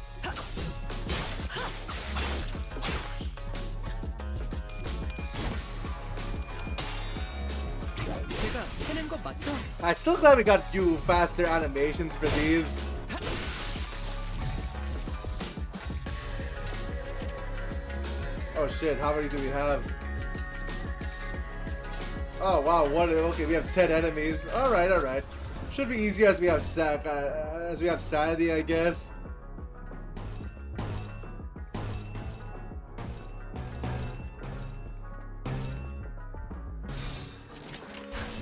제가 해낸 거 맞죠? I still glad we got you faster animations for these. Oh shit, how many do we have? Oh wow, one. Okay, we have 10 enemies. Alright. Should be easier as we have sanity, I guess.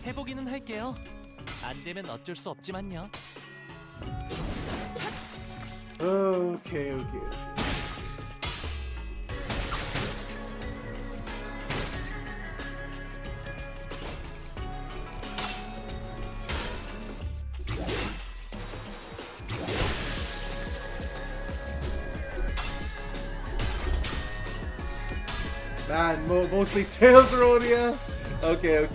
해보기는 할게요. 안 되면 어쩔 수 없지만요. Okay. Man, mostly Tails Rodia. Okay.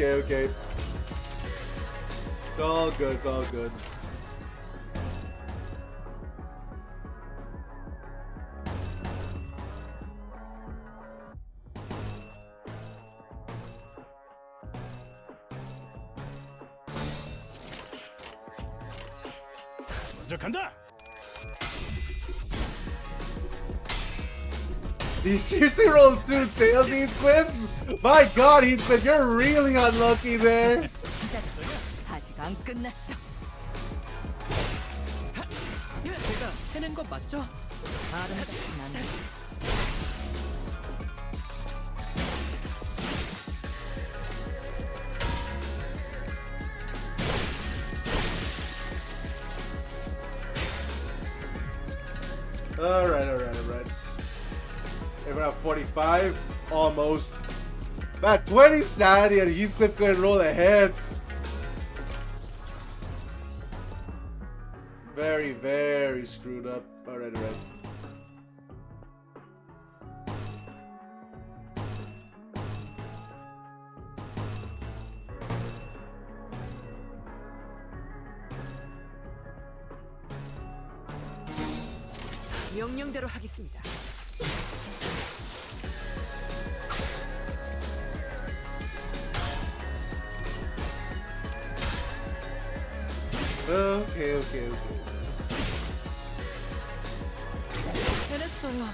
It's all good. 먼저 간다. You seriously rolled 2 tails, Heathcliff? My god, Heathcliff, you're really unlucky there. 아직 안 끝났어. 제가 해낸 거 맞죠? 아름답진 않네. Alright. We're at 45. Almost. That 20 sanity and Heathcliff couldn't roll the heads. Very screwed up. Alright. 명령대로 하겠습니다. Okay. 해냈어요.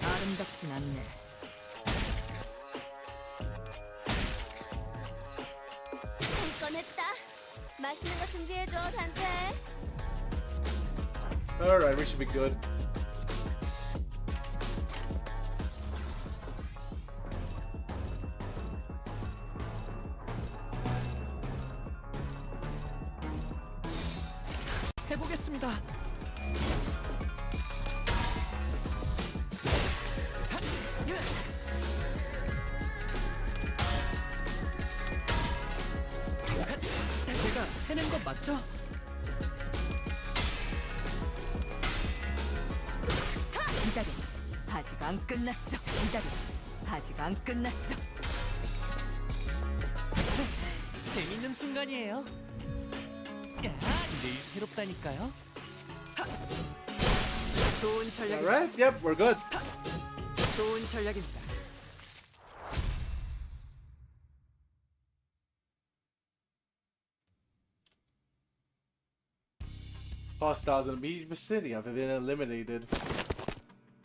아름답진 않네. 꺼냈다. 맛있는 거 준비해줘, 단테. Alright, we should be good. 해보겠습니다. 제가 해낸 거 맞죠? 기다려. 아직 안 끝났어. 아직 안 끝났어. 재밌는 순간이에요. 야, 늘 새롭다니까요. 좋은 전략이다. Alright, yep, we're good. 좋은 전략입니다. Hostiles in the immediate vicinity have been eliminated.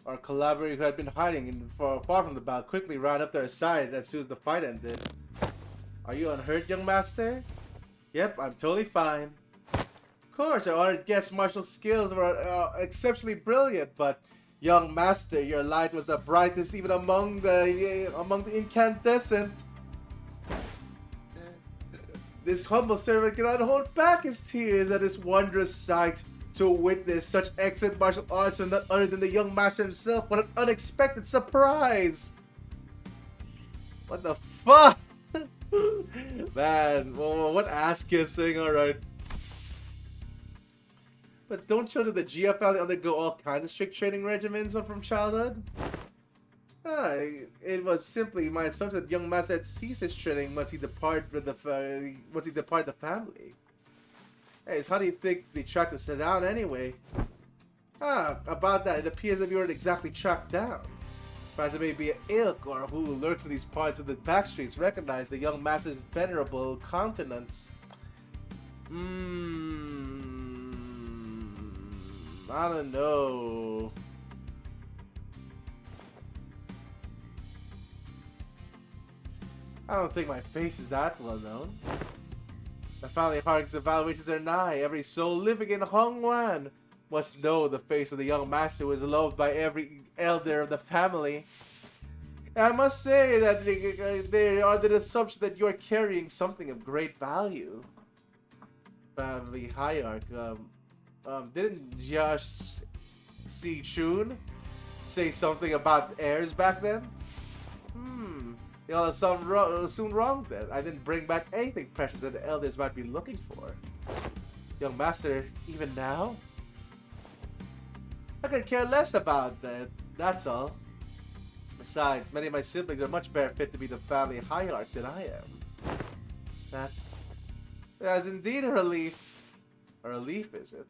Our collaborator who had been hiding far from the battle quickly ran up their side as soon as the fight ended. Are you unhurt, young master? Yep, I'm totally fine. Of course, our honored guest martial skills were exceptionally brilliant, but young master, your light was the brightest even among the incandescent. This humble servant cannot hold back his tears at this wondrous sight. To witness such excellent martial arts from none other than the young master himself. What an unexpected surprise! What the fuck? Man, what ass kissing, alright. But don't children of the GF family undergo all kinds of strict training regimens from childhood? It was simply my assumption that young master had ceased his training once he departed the family. Hey, so how do you think they tracked us down anyway? About that, it appears that we weren't exactly tracked down. Perhaps it may be an ilk or who lurks in these parts of the backstreets recognize the young master's venerable countenance. I don't know. I don't think my face is that well known. The family park's evaluations are nigh. Every soul living in Hongwan must know the face of the young master who is loved by every elder of the family. And I must say that they are the assumption that you are carrying something of great value. Family hierarch. Didn't just see Chun say something about heirs back then? They all soon wrong then. I didn't bring back anything precious that the elders might be looking for. Young master, even now? I could care less about that, that's all. Besides, many of my siblings are much better fit to be the family hierarch than I am. That's indeed a relief. A relief, is it?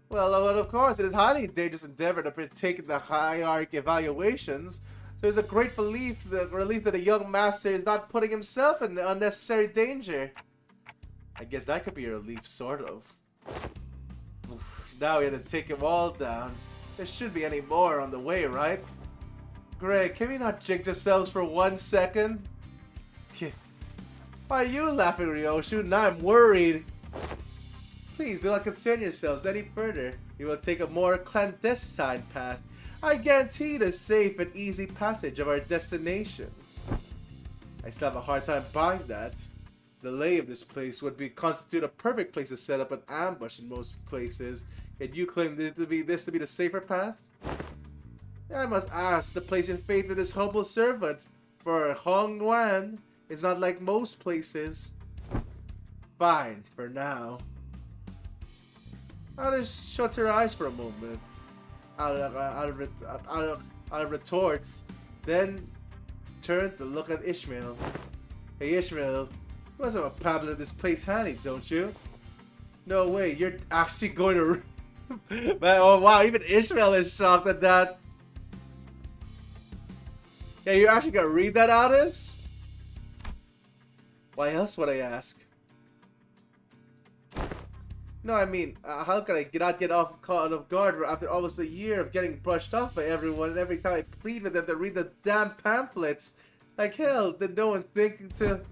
Well, of course, it is highly dangerous endeavor to partake in the hierarch evaluations. So it's a great relief that a young master is not putting himself in unnecessary danger. I guess that could be a relief, sort of. Oof, now we have to take them all down. There shouldn't be any more on the way, right? Greg, can we not jinx ourselves for 1 second? Why are you laughing, Ryoshu? Now I'm worried. Please do not concern yourselves any further. We will take a more clandestine path. I guarantee the safe and easy passage of our destination. I still have a hard time buying that. The lay of this place would constitute a perfect place to set up an ambush in most places. And you claim this to be the safer path? I must ask to place your faith in this humble servant, for Hongwan is not like most places. Fine, for now. Alice shuts her eyes for a moment. Out of retorts, then turned to look at Ishmael. Hey Ishmael, you must have a pamphlet of this place handy, don't you? No way, you're actually going to... Man, oh wow, even Ishmael is shocked at that. Yeah, you're actually gonna read that, Alice? Why else would I ask? No, I mean, how can I not get caught off guard after almost a year of getting brushed off by everyone, and every time I plead with them to read the damn pamphlets? Like hell, did no one think to...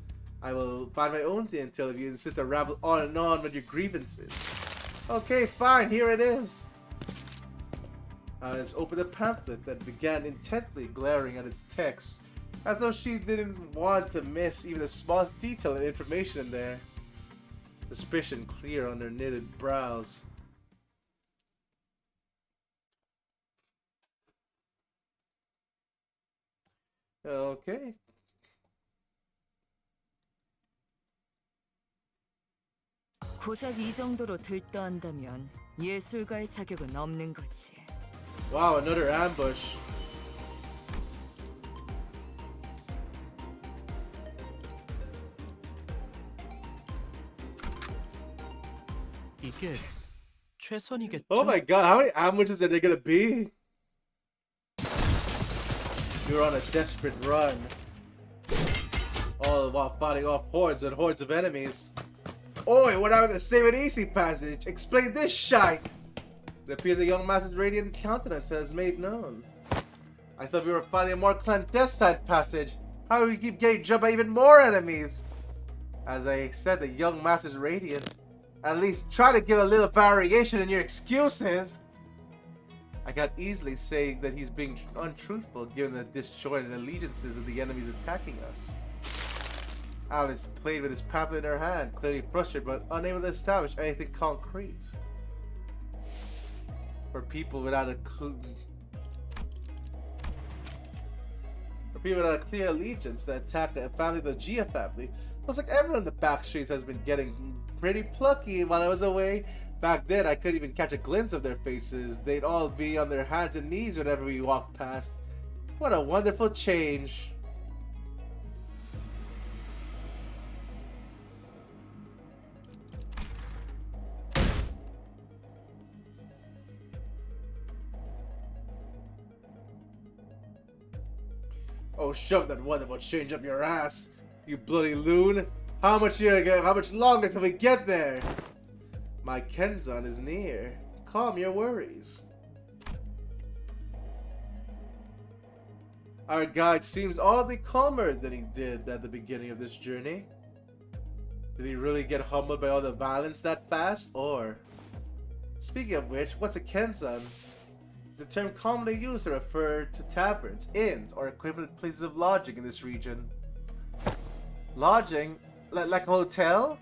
I will find my own intel if you insist to ramble on and on with your grievances. Okay, fine, here it is. Alice opened the pamphlet and began intently glaring at its text, as though she didn't want to miss even the smallest detail of information in there. Suspicion clear on her knitted brows. Okay. 고작 이 정도로 들떠한다면 예술가의 자격은 없는 거지. Wow, another ambush. 이게 최선이겠죠? Oh my god, how many ambushes are there gonna be? You're on a desperate run. All while fighting off hordes and hordes of enemies. Oi, what happened to the save and easy passage? Explain this shite! It appears the young master's radiant countenance has made known. I thought we were fighting a more clandestine passage. How do we keep getting jumped by even more enemies? As I said, the young master's radiant. At least try to give a little variation in your excuses. I can't easily say that he's being untruthful given the disjointed allegiances of the enemies attacking us. Alice played with his pamphlet in her hand, clearly frustrated but unable to establish anything concrete. For people without a clear allegiance that attacked the family, the Gia family, looks like everyone in the back streets has been getting pretty plucky while I was away. Back then, I couldn't even catch a glimpse of their faces. They'd all be on their hands and knees whenever we walked past. What a wonderful change. Oh, shove that wonderful change up your ass, you bloody loon. How much longer till we get there? My Kenzan is near. Calm your worries. Our guide seems oddly calmer than he did at the beginning of this journey. Did he really get humbled by all the violence that fast, or... Speaking of which, what's a Kenzan? It's a term commonly used to refer to taverns, inns, or equivalent places of lodging in this region. Lodging? Like a hotel?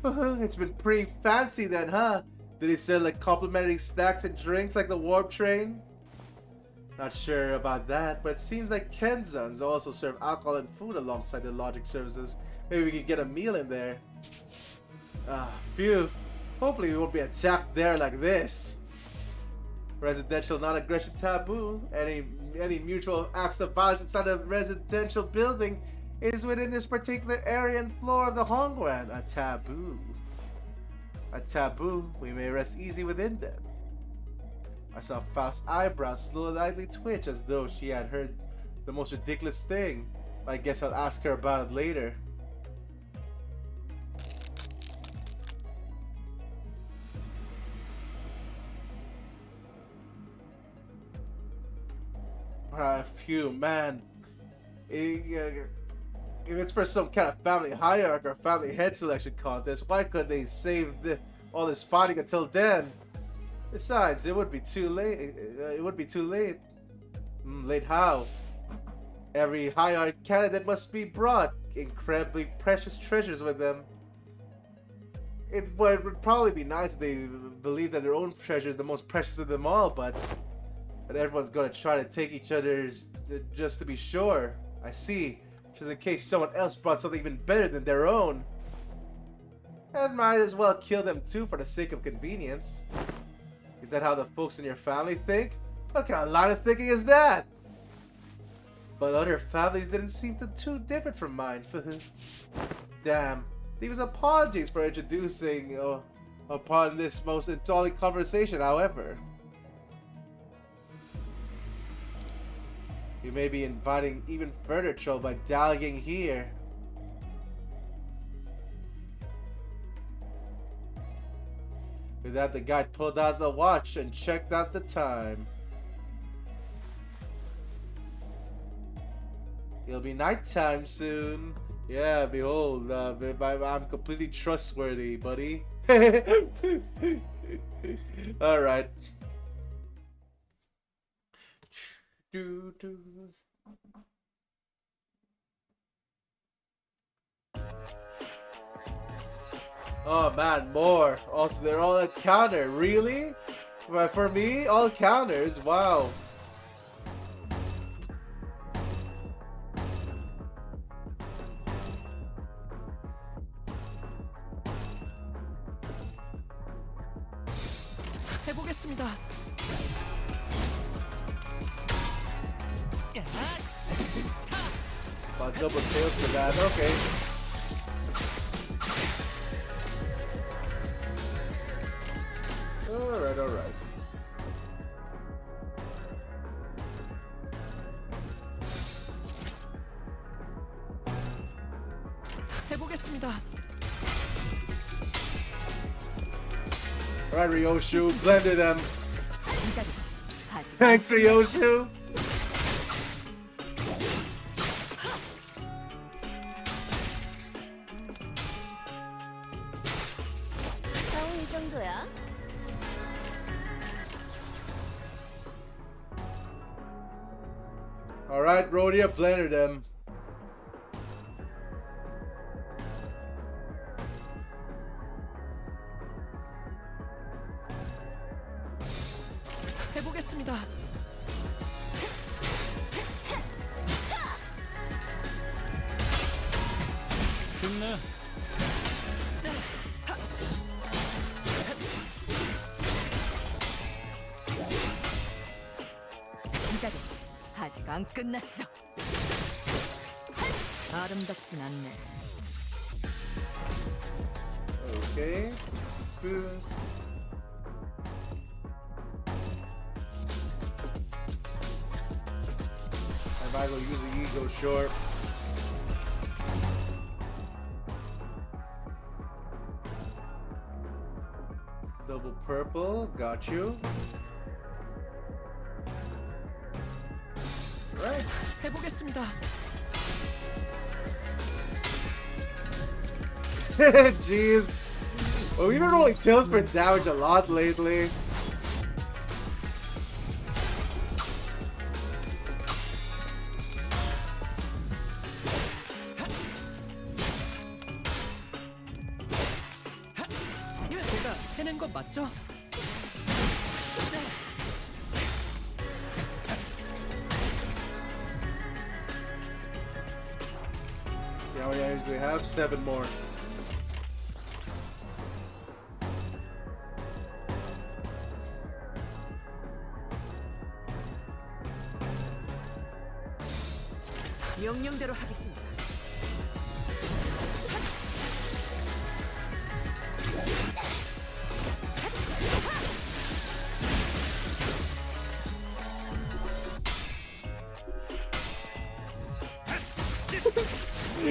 It's been pretty fancy then, huh? Did he sell like complimentary snacks and drinks like the warp train? Not sure about that, but it seems like Kenzans also serve alcohol and food alongside their lodging services. Maybe we could get a meal in there. Phew. Hopefully we won't be attacked there like this. Residential non-aggression taboo. Any mutual acts of violence inside a residential building is within this particular area and floor of the Hongwan a taboo. A taboo we may rest easy within them. I saw Faust's eyebrows slightly twitch as though she had heard the most ridiculous thing. I guess I'll ask her about it later. Phew, man. If it's for some kind of family hierarchy or family head selection contest, why could they save all this fighting until then? Besides, it would be too late. It would be too late. Late how? Every hierarchy candidate must be brought incredibly precious treasures with them. It would probably be nice if they believe that their own treasure is the most precious of them all, but everyone's gonna try to take each other's just to be sure. I see. Just in case someone else brought something even better than their own. And might as well kill them too for the sake of convenience. Is that how the folks in your family think? What kind of line of thinking is that? But other families didn't seem too different from mine. Damn. These apologies for introducing upon this most enthralling conversation, however. You may be inviting even further trouble by dallying here. With that, the guide pulled out the watch and checked out the time. It'll be nighttime soon. Yeah, behold, I'm completely trustworthy, buddy. Alright. Oh man, more. Also, they're all at counter. Really? But for me, all counters. Wow. 해보겠습니다. Double tails for that. Okay. Alright, alright. 해보겠습니다. Alright, Ryoshu, blended them. Thanks, Ryoshu. Alright, Rhodia, blender them. 해보겠습니다. 힘내. 기다려. 아직 안 끝났어. 아름답진 않네. Okay. Good. I might as well use the ego short. Double purple, got you. Right. 해보겠습니다. Jeez. Well, we've been rolling tails for damage a lot lately. 제가 해낸 거 맞죠? See how many items do we have? 7 more. 명령대로 하겠습니다.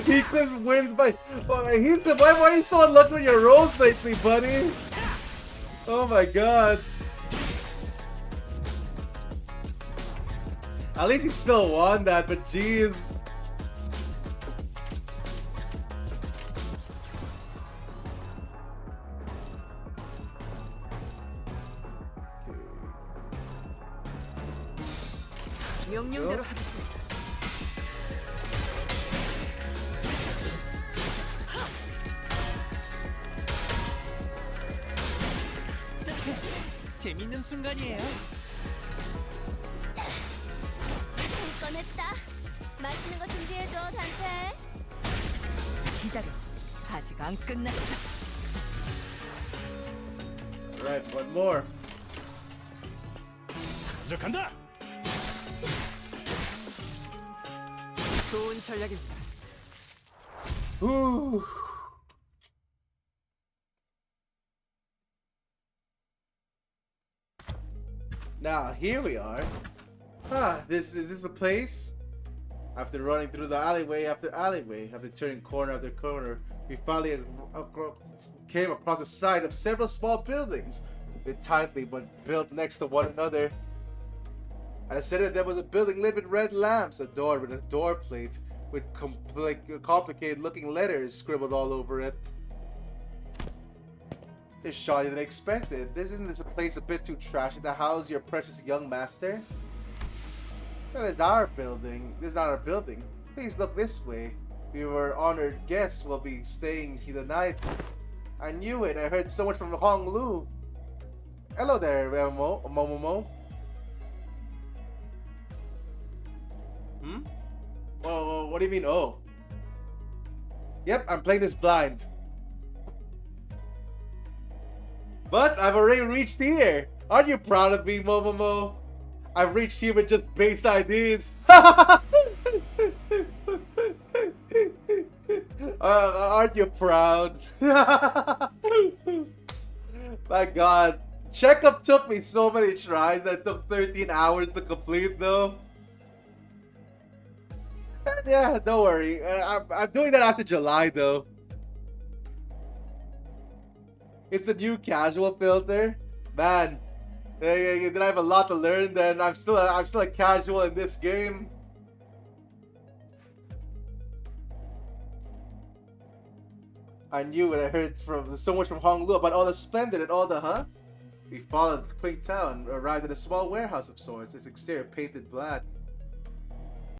Heathcliff wins by. Oh, Heathcliff, why are you so unlucky with your rolls lately, buddy? Oh my god. At least he still won that, but jeez. 명령대로 하겠습니다. 재밌는 순간이에요. 꺼냈다. 맛있는 거 준비해줘, 단테. 기다려. 아직 안 끝났어. Alright, one more. 먼저 간다. 좋은 전략입니다. Ooh. Now here we are. Is this the place? After running through the alleyway after alleyway, after turning corner after corner, we finally came across the side of several small buildings, bit tightly but built next to one another. At the center there was a building lit with red lamps, a door with a door plate with complicated looking letters scribbled all over it. This shoddy than expected. Isn't this a place a bit too trashy to house your precious young master? That is our building. This is not our building. Please look this way. Your honored guests will be staying here tonight. I knew it. I heard so much from Hong Lu. Hello there, Momomo. Oh, what do you mean, oh? Yep, I'm playing this blind. But I've already reached here. Aren't you proud of me, Momomo? I've reached here with just base IDs. Aren't you proud? My god. Checkup took me so many tries. That took 13 hours to complete though. And yeah, don't worry. I'm doing that after July though. It's the new casual filter. Man, then I have a lot to learn. Then I'm still a casual in this game. I knew it. I heard from so much from Hong Lu about all the splendid and all the We followed Qing Town, arrived at a small warehouse of sorts. Its exterior painted black.